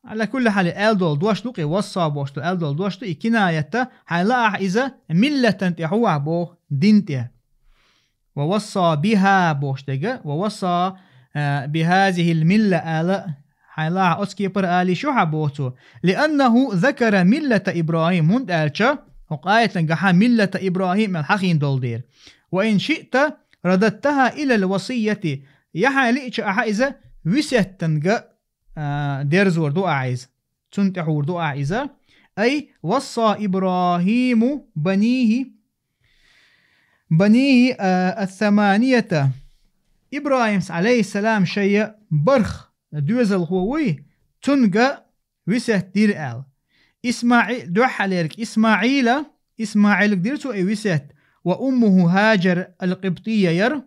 على كل حال ألدول دوشتوك وصى بوشتو ألدول دوشتو كناية حين لأحا إذا ملة تحوع بو دينتها ووصى بها بوشتك ووصى بهذه الملة آلاء حيلا أسكيبر آلي شو حبوتو لأنه ذكر ملة إبراهيم هند آلشا وقاية لنقحا ملة إبراهيم الحقين دول دير. وإن شئت رددتها إلى الوصية يحا لئش أحايزة وسيت تنقى ديرزور دو أعيز تنتحور دو أعيزة أي وصى إبراهيم بنيه الثمانية إبراهيم عليه السلام شيء برخ دوزل هووي تنقى وسه دير آل إسماعيل دوحاليرك إسماعيل ديرتو أي وسه وأمه هاجر القبطية ير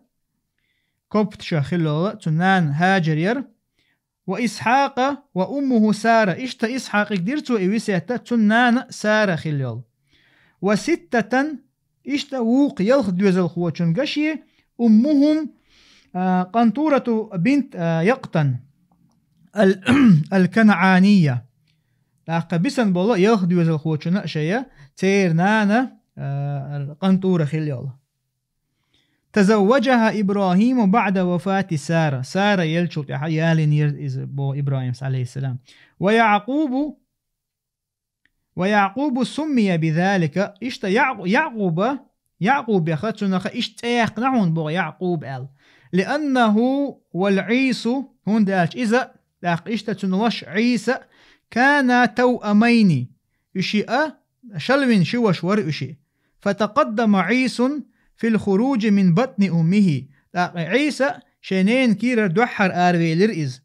قبط شاخلو تنان هاجر ير وإسحاق وأمه سارة إشتا إسحاق ديرتو أي وسه تنان سارة خلول وستة إشتا ووق يلخ دوزل هو تنقشي أمهم قنطورة بنت يقطن الكنعانية بسن بالله ياخد وزل خوشنا شيء تير نانا قنطورة خليال. تزوجها إبراهيم بعد وفاة سارة يلشوت يالين يرز بو إبراهيم عليه السلام. ويعقوب سمي بذلك إشتا يعقوب يخدشنا إشتا يقنعون بو يعقوب لأنه والعيس هون دالش إذا إشتا تنوش عيسى كان توأمين يشيء شلوين شوشور يشيء فتقدم عيس في الخروج من بطن أمه عيسى شنين كير دوحر آرويلر إز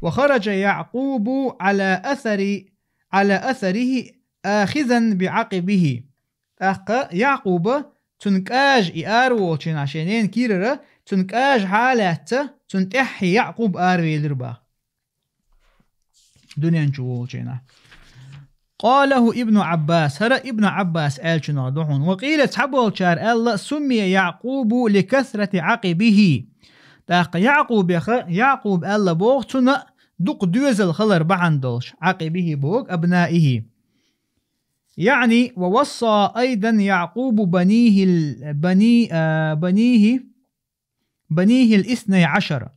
وخرج يعقوب على أثره آخذا بعقبه يعقوب تنكاج إارو عشانين كير تنكاج حالته تنتحي يعقوب آرويلر با دنيا نشوفه جينا. قاله ابن عباس هرا ابن عباس آلشنا دحون وقيل تحبول شار الله سمي يعقوب لكثرة عقبه تاق يعقوب الله بوغتنا دق دوزل خلر بعندوش عقبه بوغ أبنائه يعني ووصى أيضا يعقوب بنيه الاثني عشر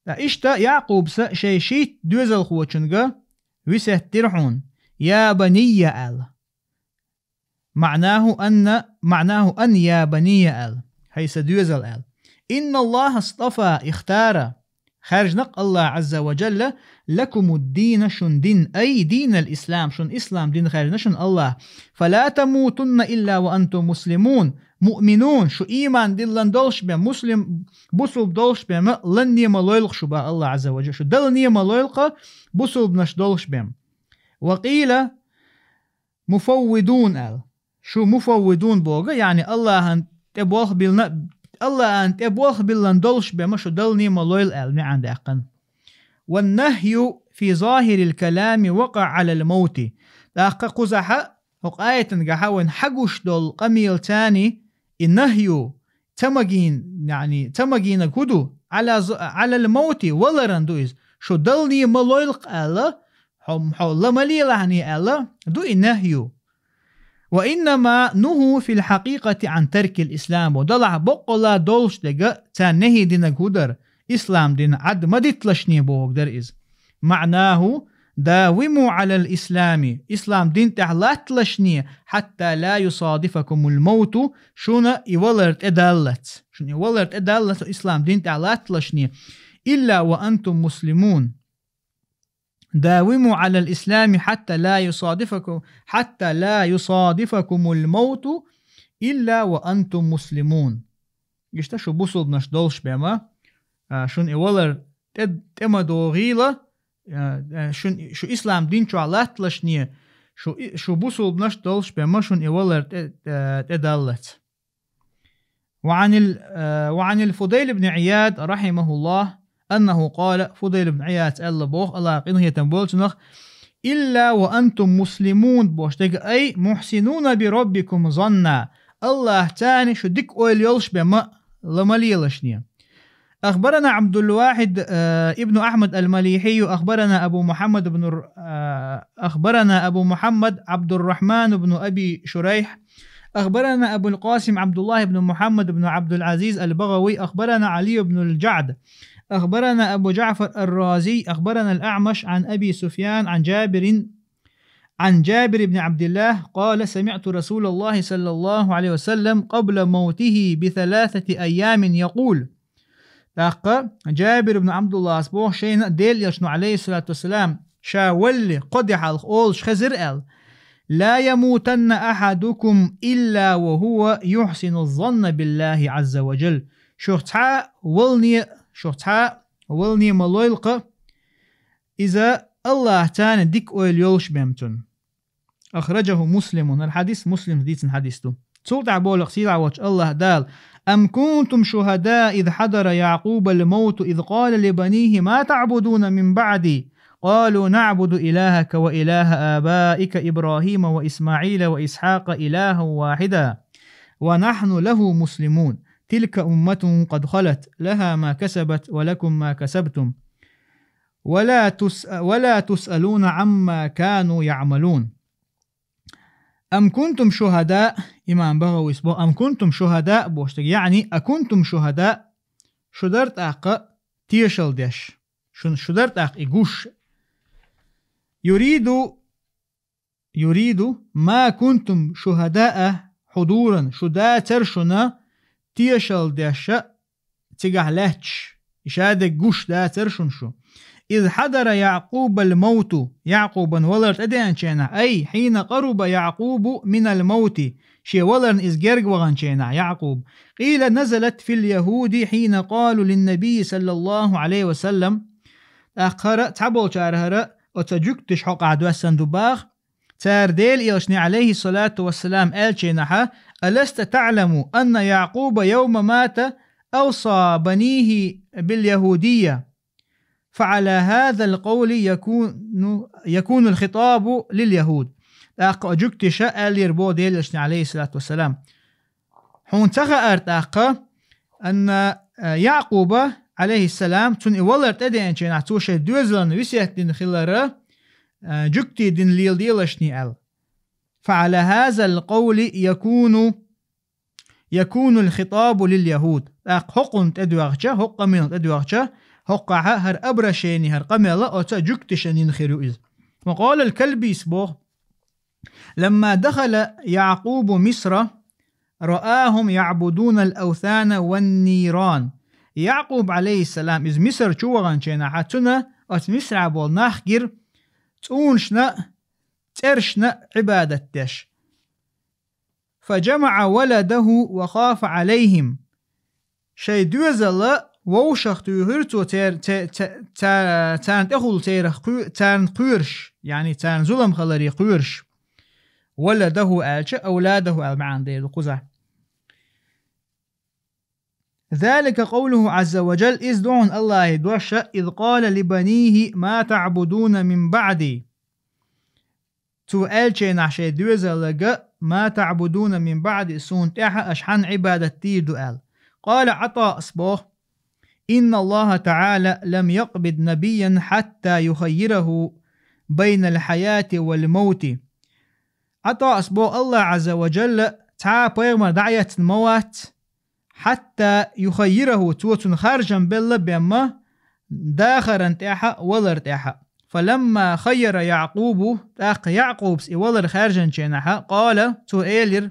إشتا يعقوب شيشيت دوزل خوشنغا وسه ترحون يا بني آل معناه أن يا بني آل هيس دوزل آل إن الله اصطفى اختار خارجنق الله عز وجل لكم الدين شن دين أي دين الإسلام شن إسلام دين خارجنا شن الله فلا تموتن إلا وأنتم مسلمون مؤمنون شو إيمان دلن دولش بهم مسلم بصوب دولش بهم لن نيما لويلق شو با الله عز وجل شو دل نيما لويلق بصوب نش دولش بهم. وقيل مفوضون آل شو مفوضون بوغا يعني الله أن تبوخ بلن دولش بهم شو دل نيما لويل آل نعم داقن. والنهي في ظاهر الكلام وقع على الموت داقا قزحة وقاية نقحاون حقوش دول قميل تاني النهي تمجين كدو على الموت ولا رندويز شو دلني ملويلق ألا حم حول مليلعني ألا دو النهي وإنما نهو في الحقيقة عن ترك الإسلام ودلع بقلا دولش دقا تانهي دينا قدر إسلام دين عد ما ديتلشني بوغ در إز معناه داوموا على الإسلام إسلام دين تحلات لشني حتى لا يصادفكم الموت شونا يولرت إدالت إسلام دين تحلات لشني إلا وأنتم مسلمون داوموا على الإسلام حتى لا يصادفكم الموت إلا وأنتم مسلمون. يشتا شو بوصل بنش دولش بما شون إولر تما غيلة شو إسلام دين شو علات لشنية شو بوصل بنش دولش بما شون إولر تدلت. وعن الفضيل بن عياد رحمه الله أنه قال فضيل بن عياد الله قينه يتنبولتنخ إلا وأنتم مسلمون بوشتك أي محسنون بربكم ظنا الله تاني شو ديك أول يلش بما لما ليلشنية. أخبرنا عبد الواحد ابن أحمد المليحي أخبرنا أبو محمد عبد الرحمن بن أبي شريح أخبرنا أبو القاسم عبد الله بن محمد بن عبد العزيز البغوي أخبرنا علي بن الجعد أخبرنا أبو جعفر الرازي أخبرنا الأعمش عن أبي سفيان عن جابر بن عبد الله قال سمعت رسول الله صلى الله عليه وسلم قبل موته ب3 أيام يقول جابر بن عبد الله أصبوه شينا ديل يشنو عليه الصلاة والسلام شاولي قدح الخول شخزر لا يموتن أحدكم إلا وهو يحسن الظن بالله عز وجل. شوختها ولني ملويلق إذا الله تاني ديك أول يولش بمتن. أخرجه مسلم الحديث مسلم ديتن حديثه. تولت عبولق سيدع وش الله دال أم كنتم شهداء إذ حضر يعقوب الموت إذ قال لبنيه ما تعبدون من بعدي قالوا نعبد إلهك وإله آبائك إبراهيم وإسماعيل وإسحاق إلها واحدا ونحن له مسلمون تلك أمة قد خلت لها ما كسبت ولكم ما كسبتم ولا تسألون عما كانوا يعملون. أم كنتم شهداء إمام بغوي اسمه أم كنتم شهداء بوشتك يعني أكنتم شهداء شدرت أق تيشل ديش شدرت أق إيقوش يريد ما كنتم شهداء حضورا شدا ترشنا تيشل ديش تيجح لهش إشادة قوش دا ترشن شو إذ حضر يعقوب الموت يعقوبا ولرت أديان أي حين قرب يعقوب من الموت شي ولرن إزجرق وغنشينا يعقوب قيل نزلت في اليهود حين قالوا للنبي صلى الله عليه وسلم أخر تعبول شارهر وتجكتش حق عدوى السندباغ تارديل إيشني عليه الصلاة والسلام ألشينها ألست تعلم أن يعقوب يوم مات أوصى بنيه باليهودية فعلى هذا القول يكون الخطاب لليهود. أجكتش أليربو ديل إيشني عليه الصلاة والسلام حون تخأرت أن يعقوب عليه السلام تون ولرت أدين شينا توش دوزلن وسيت دين خلره جكتي دين ليل ديلشني فعلى هذا القول يكون الخطاب لليهود حقن تدوغشا حق من تدوغشا حقها هر أبرشيني هر قميلا أتا جكتشنين خيروئز. وقال الكلبي سبوه لما دخل يعقوب مصر رآهم يعبدون الأوثان والنيران. يعقوب عليه السلام إذ مصر شوغان شينا حتنا أت مصر عبول ناخجر تونشنا ترشنا عبادة تش فجمع ولده وخاف عليهم شي دوزل ووشخ تيهرتو تان تأخل تان قيرش يعني تان ظلم خلري قيرش ولده آلش أولاده المعان دي القزع. ذلك قوله عز وجل إذ دعون الله دوش إذ قال لبنيه ما تعبدون من بعدي تو ألشي نحشي دوزة لقى ما تعبدون من بعد سون تاحا أشحن عبادتي دوال. قال عطاء أصبوه إن الله تعالى لم يقبض نبيا حتى يخيره بين الحياة والموت. عطاء أصبوه الله عز وجل تعا بيغمر دعية الموت حتى يخيره توتن خارجا بالله بما داخرا تاحا ولر تاحا. فلما خير يعقوب يعقوب ولر خارجا شينها قال تو إيلر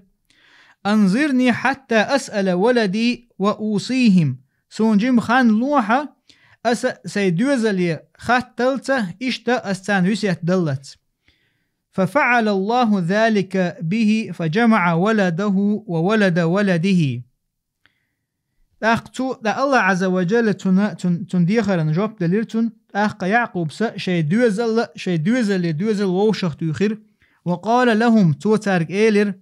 أنظرني حتى أسأل ولدي وأوصيهم سونجيم خان لوحة أس سيدوزل خاتلته إشتا أستان وسيت دلت. ففعل الله ذلك به فجمع ولده وولد ولده. أخطو لا الله عز وجل تنديخر نجوب دليرتون أخ يعقوب شيء دوزل ووشخ تيخير وقال لهم توتارك إيلر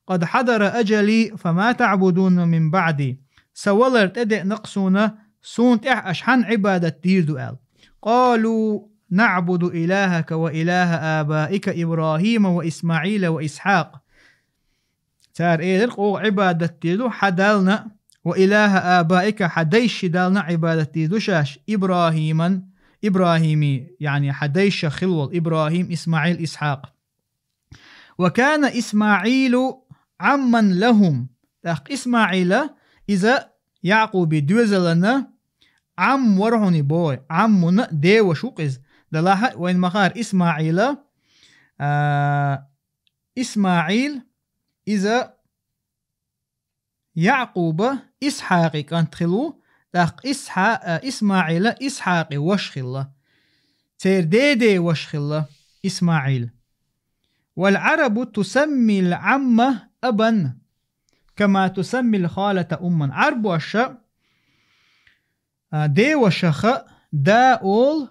قد حضر أجلي فما تعبدون من بعدي سولرت أدئ نقصونا سونت أشحن عبادة دير دوال قالوا نعبد إلهك وإله آبائك إبراهيم وإسماعيل وإسحاق تار إيلر قو عبادة دير حدالنا وإله آبائك حديش دالنا عبادة دير شاش إبراهيمي يعني حديش خلول إبراهيم إسماعيل إسحاق. وكان إسماعيل عما لهم إسماعيل إذا يعقوب دوزلنا عم ورهني بوي عمنا دي وشوقز دلاها وين مخار إسماعيل إسماعيل إذا يعقوب إسحاق كانت خلو إسماعيل إسحاق وشخلة تير دي وشخلة إسماعيل. والعرب تسمي العمة أبا كما تسمي الخالة أما. عرب وشا دي وشخ دا أول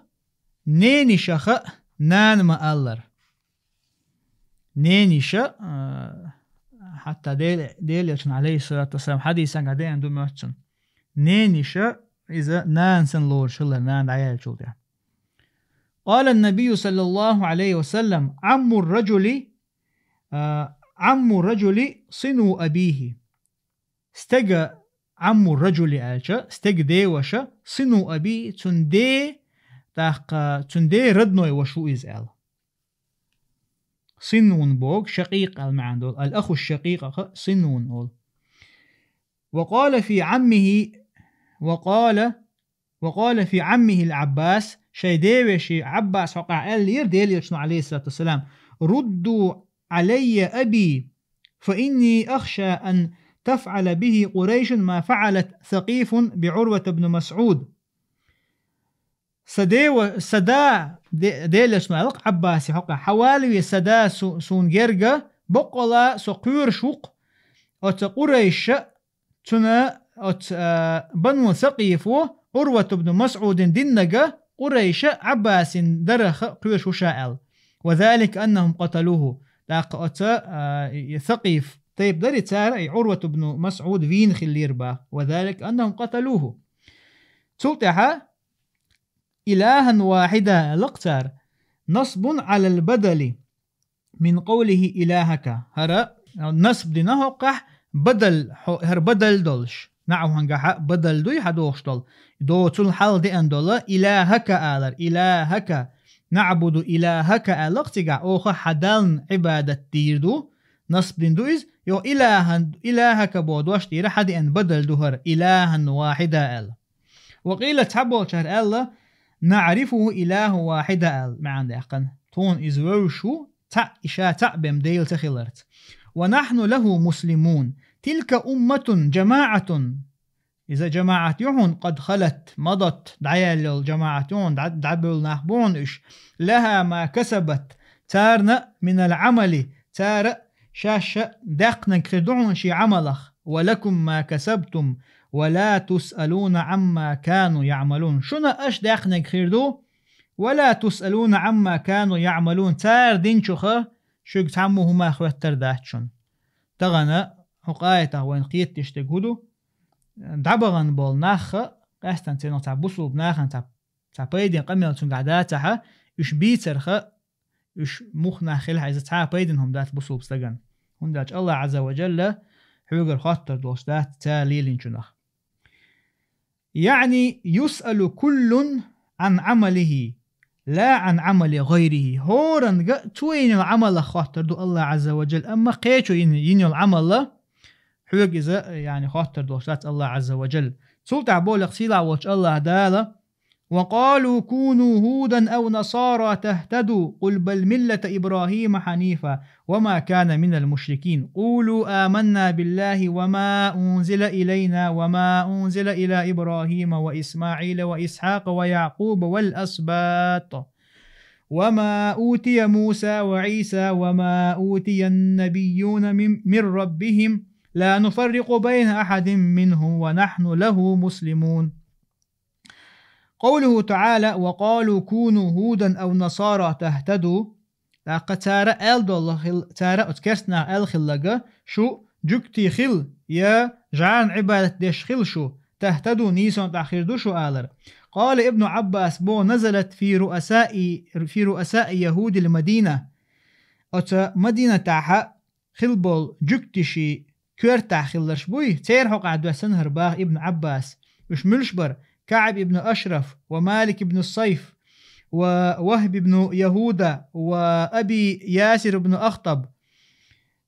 نيني شخ نان مألر نيني شا حتى ديل يشن عليه الصلاة والسلام حديثا قدين عندو مهتشن نيني شا إذا نان سن لور شلا نان عيال شو ده. قال النبي صلى الله عليه وسلم عم الرجل صنو أبيه. استجى عم الرجل آلشا استج دي وشا صنو أبيه تندي ردنوي وشو إزال صنون بوغ شقيق المعن دول الأخ الشقيق صنون أول. وقال في عمه العباس شي ديوشي عباس وقع اللير ديل يشنو عليه الصلاة والسلام ردوا علي أبي فإني أخشى أن تفعل به قريش ما فعلت ثقيف بعروة بن مسعود. سدا ديل يشنو عباس وقع حوالي سدا سون جرجا بقلا سقير شوق أت قريش تنا أت بنو ثقيف عروة بن مسعود دنجا قريش عباس درخ قيش وشائل وذلك أنهم قتلوه لاقت ثقيف طيب دري تاري عروة بن مسعود فين خلير با وذلك أنهم قتلوه. سلطها إلها واحدا لقتار نصب على البدل من قوله إلهك هرا نصب دينه بدل هر بدل دولش نعم هنجح بدل دوي حدوش دول دو تل حال دي اندولا إلهك آلر إلهك نعبد إلهك آلقتك أوخ حدالن عبادة ديردو نصب دين دويز يو إلهك بودوش دير حد ان بدل دوهر إلها واحدا آل. وقيل تحبو شهر آل نعرفه إله واحدا آل معان ديقن تون إزوشو إشا تعبم ديل تخلرت. ونحن له مسلمون تلك أمة جماعة إذا جماعة يهون قد خلت مضت دعيال الجماعة يهون دعبل نحبون إش لها ما كسبت تارنا من العمل تار شاشة دقنا كردون شي عملخ ولكم ما كسبتم ولا تسألون عما كانوا يعملون. شنا أش دقنا كردو ولا تسألون عما كانوا يعملون تار دين شخه شو تعمو هما خوتر داتشون تغنى حقايته وين قيت تشتغدو دعبغن بول ناخ قاستن تنو تعبسو بناخن تعبيدين قميل تون قعداتها يش بيترخ يش مخ ناخلها إذا تعبيدينهم دات بسو بستغن هنداج الله عز وجل حوغر خاطر دوش دات تاليلين شنخ. يعني يسأل كل عن عمله لا عن عمل غيره. هورن توين العمل خاطر دو الله عز وجل أما قيتو ين العمل حوغ إذا يعني خاطر دوشات الله عز وجل. سلطة بولق سيلا وش الله دالا وقالوا كونوا هودا أو نصارى تهتدوا قل بل ملة إبراهيم حنيفا وما كان من المشركين قولوا آمنا بالله وما أنزل إلينا وما أنزل إلى إبراهيم وإسماعيل وإسحاق ويعقوب والأسباط وما أوتي موسى وعيسى وما أوتي النبيون من ربهم لا نفرق بين أحد منهم ونحن له مسلمون. قوله تعالى وقالوا كونوا هودا أو نصارى تهتدوا لقد تارى تارى أتكسنا الخلقة شو جكتي خل يا جعان عبادة ديش خل شو تهتدوا نيسون تأخير دو شو آلر. قال ابن عباس بو نزلت في رؤساء يهود المدينة أتا مدينة تاحا خلبول جكتشي كورتا خلرش بوي تير حق عدو سنهر باغ ابن عباس وش ملشبر كعب ابن أشرف ومالك ابن الصيف ووهب ابن يهودا وأبي ياسر ابن أخطب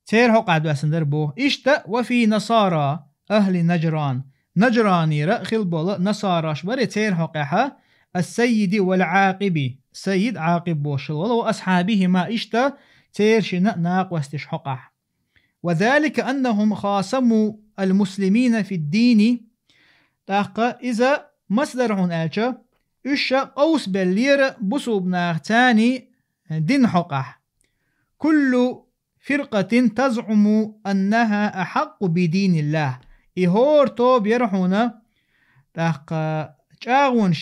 تير حق عدو سنهر بو إشتا وفي نصارى أهل نجران نجراني رأخل بول نصارى شبر تير حقها السيد والعاقب سيد عاقب بوشل وأصحابه ما إشتا تير شنا ناق واستشحقه وذلك أنهم خاصموا المسلمين في الدين تاقا إذا مصدرهم ألشا إشا قوس باللير بصوب ناغتاني دين حقه كل فرقة تزعم أنها أحق بدين الله إهور تو بيرحونا تاقا جاغون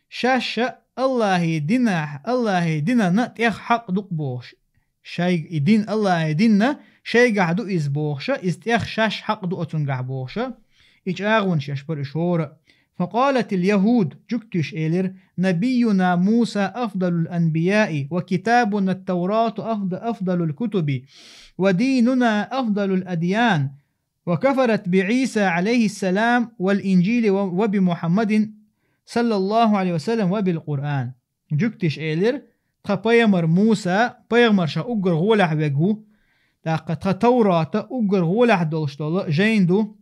شاشة الله دينا نتيخ حق دقبوش شاي دين الله دينا شاي قعدو إزبوش استيخ شاش حق دو أتنقع بوش إجاغون شاشبر إشهور. فقالت اليهود جكتش إيلر نبينا موسى أفضل الأنبياء وكتابنا التوراة أفضل الكتب وديننا أفضل الأديان وكفرت بعيسى عليه السلام والإنجيل وبمحمد صلى الله عليه وسلم وبالقرآن. جكتش إيلر تقيمر موسى بيغمر شا أقر غولح بيقو تقى أقر غولح دولشتول جيندو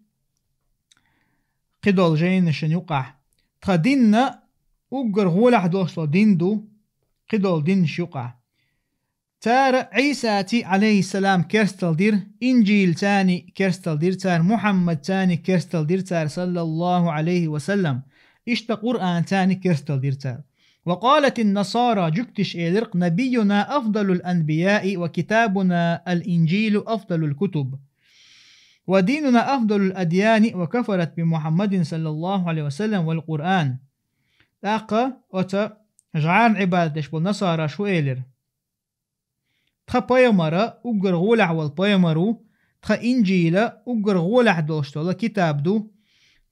قدول جين شن يقع تقديننا أقر غولح دولشتول ديندو قدول دين شيقع. تار عيسى عليه السلام كرستل دير إنجيل تاني كرستل دير تار محمد تاني كرستل دير تار صلى الله عليه وسلم إشتا قرآن تاني كرستل دير تار. وقالت النصارى جكتش إيلرق نبينا أفضل الأنبياء وكتابنا الإنجيل أفضل الكتب وديننا أفضل الأديان وكفرت بمحمد صلى الله عليه وسلم والقرآن. تاقا أتا جعان عبادتش بالنصارى شو إيلر تخا بايمارا أقر غولع والبايمارو تخا إنجيلا أقر غولع دوشتولا كتاب دو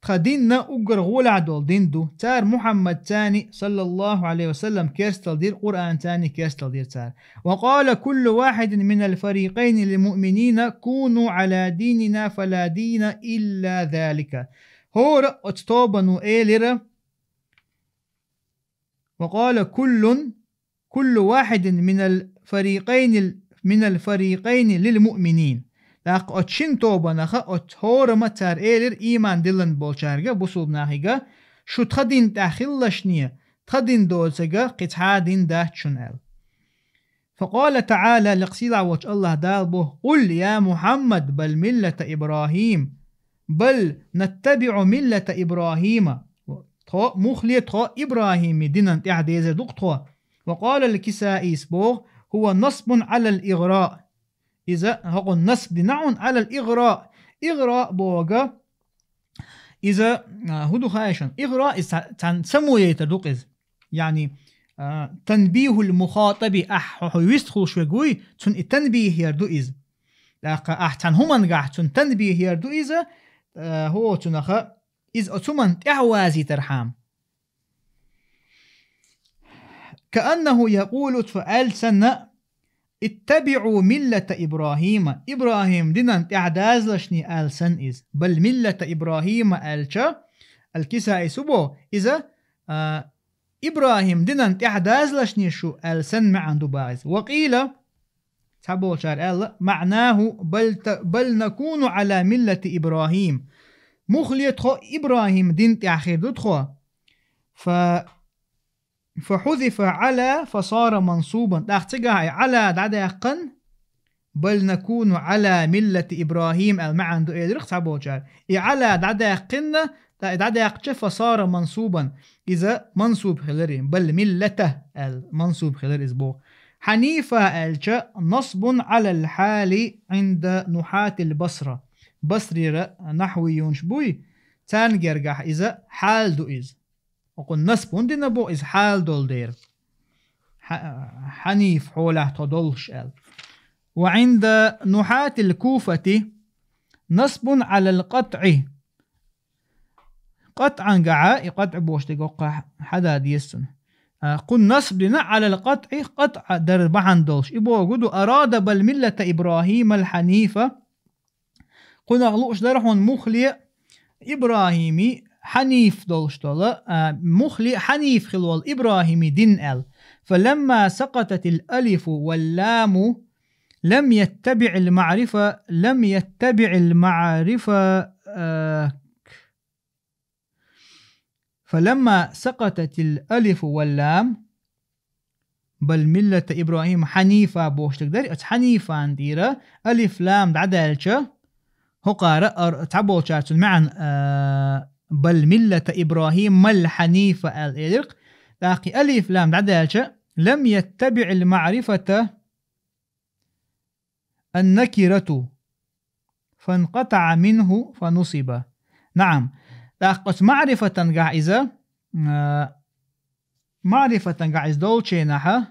تخا ديننا أقر غولع دول دين دو تار محمد تاني صلى الله عليه وسلم كيرستل دير قرآن تاني كيرستل دير تار. وقال كل واحد من الفريقين للمؤمنين كونوا على ديننا فلا دين إلا ذلك هور أتطوبنوا إيلر. وقال كل واحد من الفريقين للمؤمنين لاق أتشين توبناخا أتهور متار إيلر إيمان دلن بولشارغا بصوب ناخيغا شو تخدين تاخلشنية تخدين دولسغا قطعا دين داتشن أل. فقال تعالى لقصيلا وش الله دالبه قل يا محمد بل ملة إبراهيم بل نتبع ملة إبراهيم مخلية إبراهيم دينا تعديز دقطوا. وقال الكسائي سبوغ هو نصب على الإغراء إذا هو النصب نعون على الإغراء إغراء بوغا إذا هدو خايشن إغراء تنسمو يتدقز يعني تنبيه المخاطب أحو يستخل شوي تن التنبيه يردو إذ أحتن همان قاع تن تنبيه يردو إذا هو تنخا إذ أتمن تعوازي ترحام كأنه يقول فعل سنة اتبعوا ملة إبراهيم دينا اعداز لشني آل سن إذ بل ملة إبراهيم آلشا الكسائي سبو إذا إبراهيم دينا اعداز لشني شو آل سن ما عنده باعث. وقيل تحبوا شار معناه بل نكون على ملة إبراهيم مخلية خو إبراهيم دين تأخير دخوا فحذف على فصار منصوبا. داختجاي على دعداقن بل نكون على ملة إبراهيم المعنى دو إدرق تعبوجار على دعداقن دعداق فصار منصوبا إذا منصوب خلري بل ملته المنصوب خلر إزبو. حنيفة الجا نصب على الحال عند نحاة البصرة بصري نحوي ينشبوي تانجرجح إذا حال دو إز وقل نصب عندنا بو إز حال دول دير حنيف حوله تدولش وعند نحاة الكوفة نصب على القطع قطعا قعاء قطع بوش تقوقع حداد يسن قل نصب لنا على القطع قطع دربعن دولش إبو قدو أراد بالملة إبراهيم الحنيفة قلنا غلوش درحون مخلي إبراهيمي حنيف دولش دولا مخلي حنيف خلوال إبراهيمي دين فلما سقطت الألف واللام لم يتبع المعرفة فلما سقطت الألف واللام بل ملة إبراهيم حنيفة بوش تقدر حنيفة عنديرة ألف لام دعدالشة هو قارئ تعبو شارتون معا بل ملة إبراهيم مل حنيفة الإرق لاقي ألف لام دعدالشة لم يتبع المعرفة النكرة فانقطع منه فنصب. نعم لاقت معرفة قاعزة معرفة قاعز دولشي نحا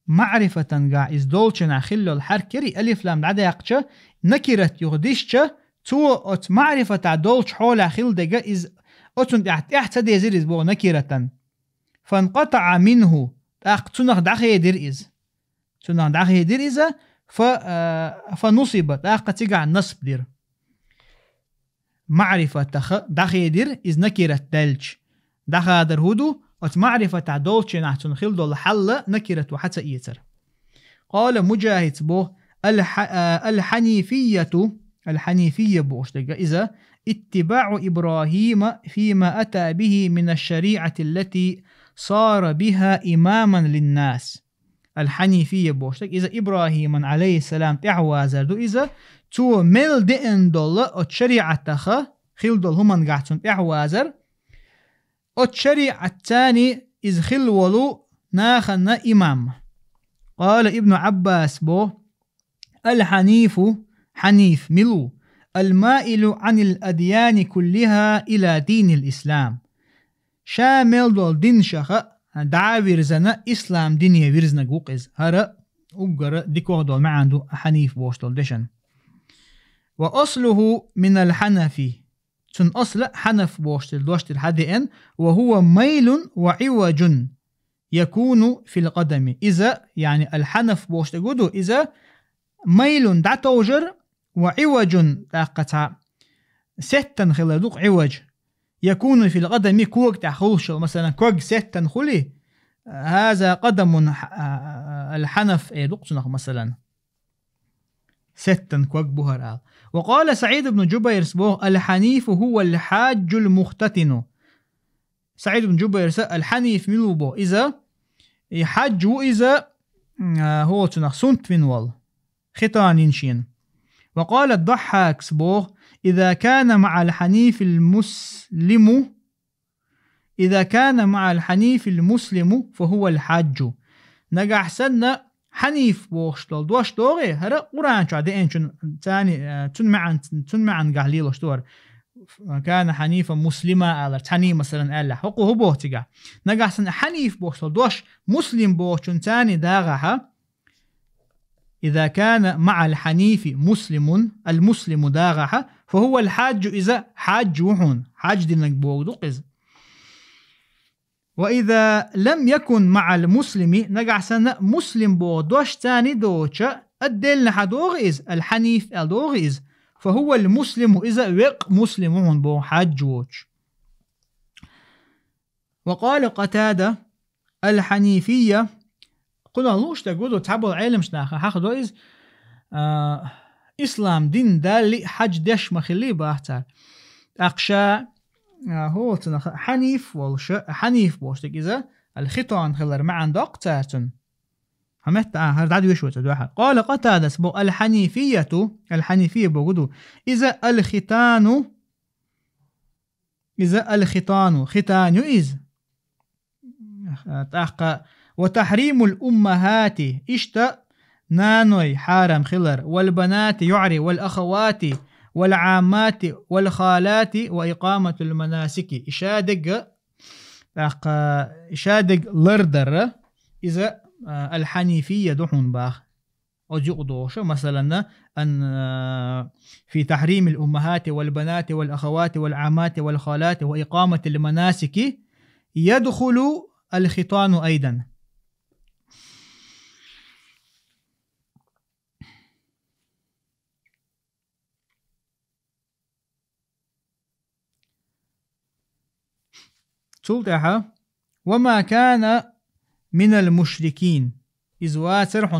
معرفة قاعز دولشي نخلو الحركري ألف لام دعدا يقشة نكرة يغديشة تو أت معرفة دولش حول خل دقا إز أتن احتدي زيرز بو نكرة فانقطع منه تنخ دعخي دير إز تنخ دعخي دير إذا فنصب تاقت تقع نصب دير معرفة دخي دير إز نكرة دلج دخا در هدو أت معرفة دولش نحتن خل دول حل نكرة وحتى إيتر. قال مجاهد بو الحنيفية بوش إذا اتباع إبراهيم فيما أتى به من الشريعة التي صار بها إماما للناس. الحنيفية بوش إذا إبراهيم عليه السلام تعوازر دو إذا تو مل دين دول الشريعة تخا خل دول همان قاعدون تعوازر الشريعة الثاني إذ خل ولو ناخنا إمام. قال ابن عباس بو الحنيف حنيف ملو المائل عن الأديان كلها إلى دين الإسلام شامل دول دين شخا دعا ويرزنا إسلام دينية ويرزنا قوقز هرا أقرأ ديكوه دول ما عنده حنيف بوش دول ديشن. وأصله من الحنفي تن أصل حنف بوش دول دوش الحدئن وهو ميل وعوج يكون في القدم. إذا يعني الحنف بوش تقولوا إذا ميل دع توجر وعوج دقتها ستا خلادوق عوج يكون في القدم كوك تحوش مثلا كوك ستا خلي هذا قدم الحنف دقصنخ مثلا ستا كوك بهر. وقال سعيد بن جبير سبوه الحنيف هو الحاج المختتن. سعيد بن جبير الحنيف ملوبو إذا يحج وإذا هو تنخ سنت من وال ختان ينشين. وقال الضحاك سبوه إذا كان مع الحنيف المسلم فهو الحاج. نجح سنة حنيف بوشتل دوش دوغي هرا قرآن شو عدين شن تاني تنمعن قهليل شتور كان حنيفا مسلما على تاني مثلا ألا حقه هو بوتجا نجح سنة حنيف بوشتل دوش مسلم بوشتن تاني داغها. إذا كان مع الحنيف المسلم داغها فهو الحاج إذا حاج وحون حاج دينك بوغدو قز. وإذا لم يكن مع المسلم نجع سنة مسلم بوغدوش تاني دوشا الدل نحدوغيز الحنيف الدوغيز فهو المسلم إذا وق مسلمون بو حاج ووش. وقال قتادة الحنيفية قلنا لوش تقولوا تعبوا العلم شناخا حاخدو إز إسلام دين دالي حج دش مخلي باحتار أقشا هو حنيف والش حنيف بوشتك إذا الخطان خلر معا دق تاتن همت هرداد وشوت دوحة قال قتادة بو الحنيفية بوجودو إذا الختان ختان إذ تحقق وتحريم الأمهات إشتا نانوي حارم خلر والبنات يعري والأخوات والعامات والخالات وإقامة المناسك إشادق لردر إذا الحنيفية دحون باخ أجيق دوشة مثلا أن في تحريم الأمهات والبنات والأخوات والعامات والخالات وإقامة المناسك يدخل الختان أيضا. تلتها وما كان من المشركين إذ واترح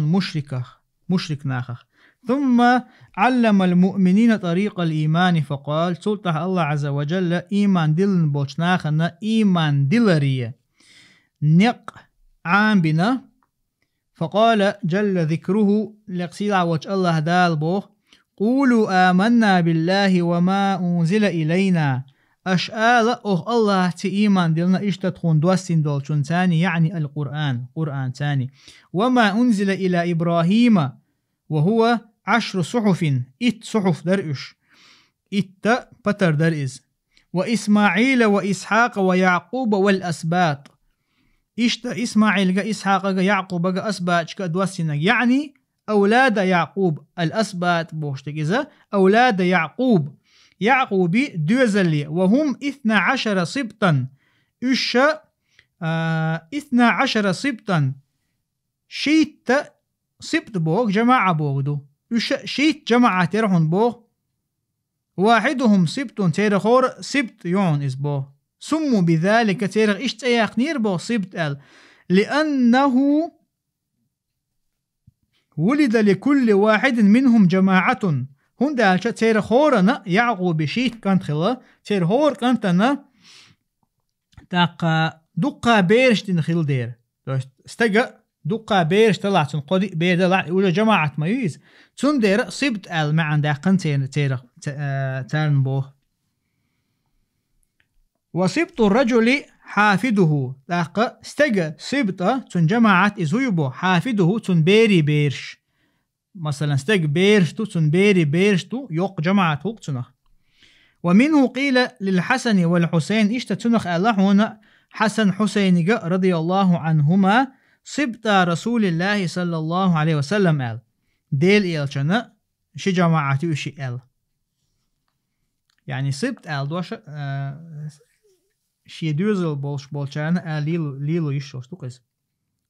مشرك ناخخ ثم علم المؤمنين طريق الإيمان فقال تلتها الله عز وجل إيمان دلن بوشناخنا إيمان دلرية نق عام بنا فقال جل ذكره لقصيدع وجه الله دال بوخ قولوا آمنا بالله وما أنزل إلينا أشآل الله تي إيمان دلنا إشتتخون دوسين دولشون تاني يعني قرآن تاني وما أنزل إلى إبراهيم وهو 10 صحف صحف درئش بتر درئز وإسماعيل وإسحاق ويعقوب والأسباط إسماعيل إسحاق يعقوب أسباط دوسين يعني أولاد يعقوب الأسباط بوشتكيزا أولاد يعقوب دوزلي وهم 12 سبطا 12 سبطا شيت سبط بوغ جماعة بوغدو شيت جماعة تيرهن بوغ واحدهم سبط تيرخور سبط يون إز بوغ سموا بذلك تيرخ إشتياق نير بوغ سبط لأنه ولد لكل واحد منهم جماعة هندا تير خورنا يعقوب شيت كانت خلا تير هور كانتنا تاق دقة بيرش تنخيل دير استجا دقة بيرش طلعت قدي بير طلع ولا جماعة ميز تون دير صبت معن دا قنتين تيرن بوه وصبت الرجل حافده تاق استجا صبت تون جماعة إزويبو حافده تون بيري بيرش مثلا استج بيرشتو تون بيري بيرشتو يوق جماعة وقتنا ومنه قيل للحسن والحسين اشتتنخ الله هنا حسن حسين رضي الله عنهما صبت رسول الله صلى الله عليه وسلم قال ديل إيلشنا شي جماعتي وشي قال يعني صبت قال دوش شي دوزل بولشانا قال ليلو يشوش تقز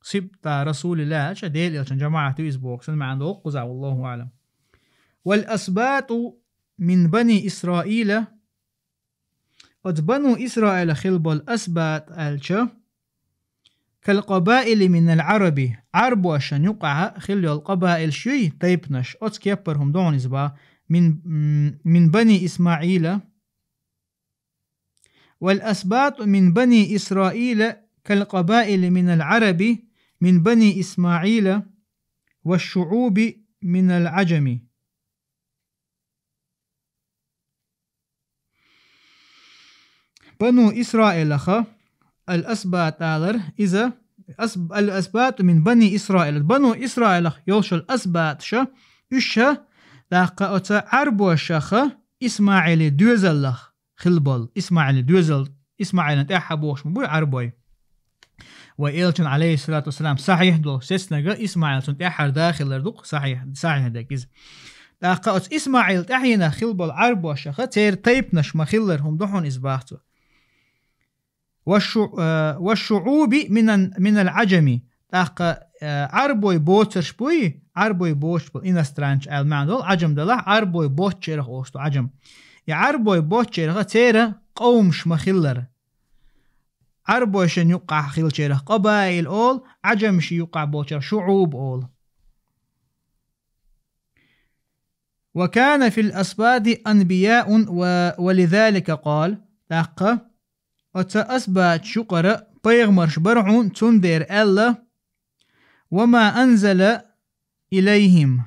صبت رسول الله شديل إلشان جماعته إسبوك سن ما عنده قزع والله أعلم والأسباط من بني إسرائيل قد بنو إسرائيل خلب الأسباط الشا كالقبائل من العرب عرب وشان يقع خل القبائل شي طيبنش أتكيبرهم دون إسبا من بني إسماعيل والأسباط من بني إسرائيل كالقبائل من العرب من بني إسماعيل والشعوب من العجم بنو إسرائيل الأسباط إذا الأسباط من بني إسرائيل بنو إسرائيل يوش الأسباط شا إشا داقة عرب وشاخ إسماعيل دوزل خلبل إسماعيل دوزل إسماعيل تحبوش مبوي عربوي وإلتن عليه الصلاة والسلام صحيح دو سيسنغا إسماعيل تحر داخل الردق صحيح داكيز داقة إسماعيل تحينا خلبل عرب وشاخ تير طيب نشما خلرهم دحون إسباحتو والشعوب من العجم تاق عربوي بوترش بوي عربوي بوش بو إنسترانش المعنى عجم دله عربوي بوتشيرخ أوستو عجم يا عربوي بوتشيرخ تيرا قومش مخلر عربوي شن يقع خلشيرخ قبائل أول عجمش يقع بوتشير شعوب أول وكان في الأسباط أنبياء ولذلك قال داقة أتا أثبات شقر بيغمرش برعون تندر ألا وما أنزل إليهم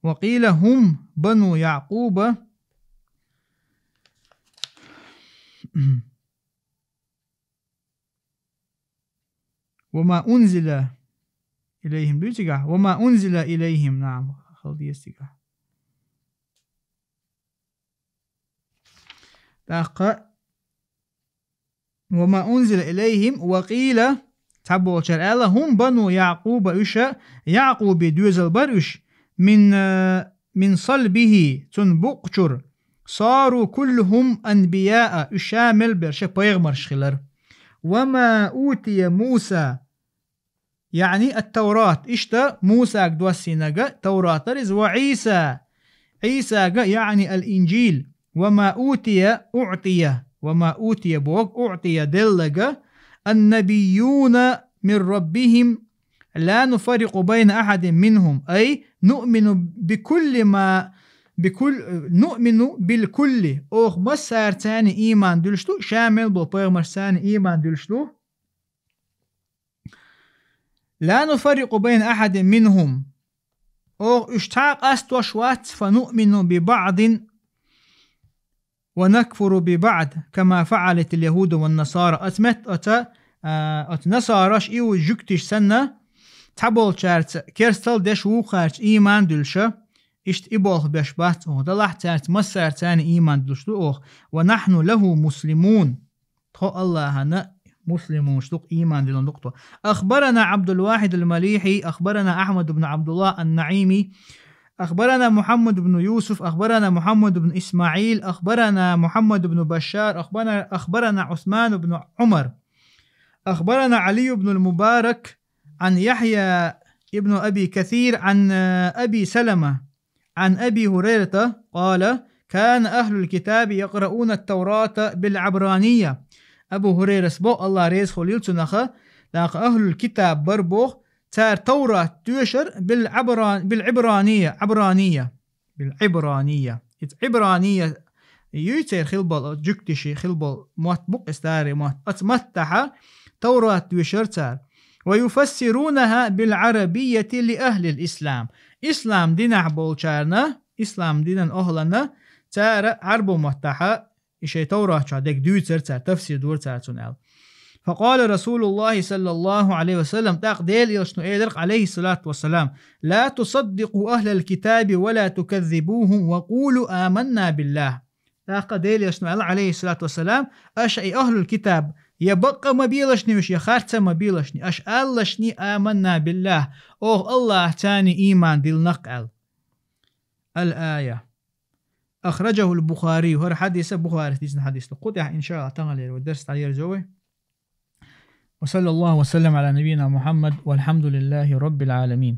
وقيل هم بنو يعقوب وما أنزل إليهم بيتقع وما أنزل إليهم نعم خلدي يستقع داقة وما أنزل إليهم وقيل تبو شرعلا هم بنو يعقوب إشا يعقوب دوزل برش من صلبه تنبقشر صاروا كلهم أنبياء شامل برشا بيغمر شخلر وما أوتي موسى يعني التوراة إشتا موسى دوسينجا توراة رز وعيسى يعني الإنجيل وما أوتي بوك أعطي دلجا النبيون من ربهم لا نفرق بين أحد منهم أي نؤمن بالكل أوخ مسار تاني إيمان دلشتو شامل بوبيغمر تاني إيمان دلشتو لا نفرق بين أحد منهم أوخ اشتاق أستوشوات فنؤمن ببعض ونكفر ببعض كما فعلت اليهود والنصارى أت نصارش إيو جكتش سنة تبول شارت كيرستل دش وخارج إيمان دلشة إشت إبوخ بشبات ودلح تارت مسار تاني إيمان دلشتو أوخ ونحن له مسلمون تخو الله هنا مسلمون شتوق إيمان دلون دقتو أخبرنا عبد الواحد المليحي أخبرنا أحمد بن عبد الله النعيمي أخبرنا محمد بن يوسف أخبرنا محمد بن إسماعيل أخبرنا محمد بن بشار أخبرنا عثمان بن عمر أخبرنا علي بن المبارك عن يحيى ابن أبي كثير عن أبي سلمة عن أبي هريرة قال كان أهل الكتاب يقرؤون التوراة بالعبرانية أبو هريرة سبق الله ريز خليل تنخى لاق أهل الكتاب بربوخ تار توراة تشر بالعبرانية عبرانية يوتير خلبال جكتشي خلبال مطبق استاري أتمتح توراة تشر تار ويفسرونها بالعربية لأهل الإسلام إسلام دين عبول شارنا إسلام دين أهلنا تار عربو متحة إشي توراة شادك دوتر تار تفسير دور تار تنال فقال رسول الله صلى الله عليه وسلم تقديل يشنو إيدرق عليه الصلاة والسلام لا تصدقوا أهل الكتاب ولا تكذبوهم وقولوا آمنا بالله تقديل يشنو عليه الصلاة والسلام أشعي أهل الكتاب يبقى مبيلشني وش يخارت مبيلشني أش ألشني آمنا بالله أوه الله تاني إيمان دل نقل الآية أخرجه البخاري وهر حديث بخاري تيجن حديث قطع إن شاء الله تغلي والدرس تعليل جوي وصلى الله وسلم على نبينا محمد والحمد لله رب العالمين.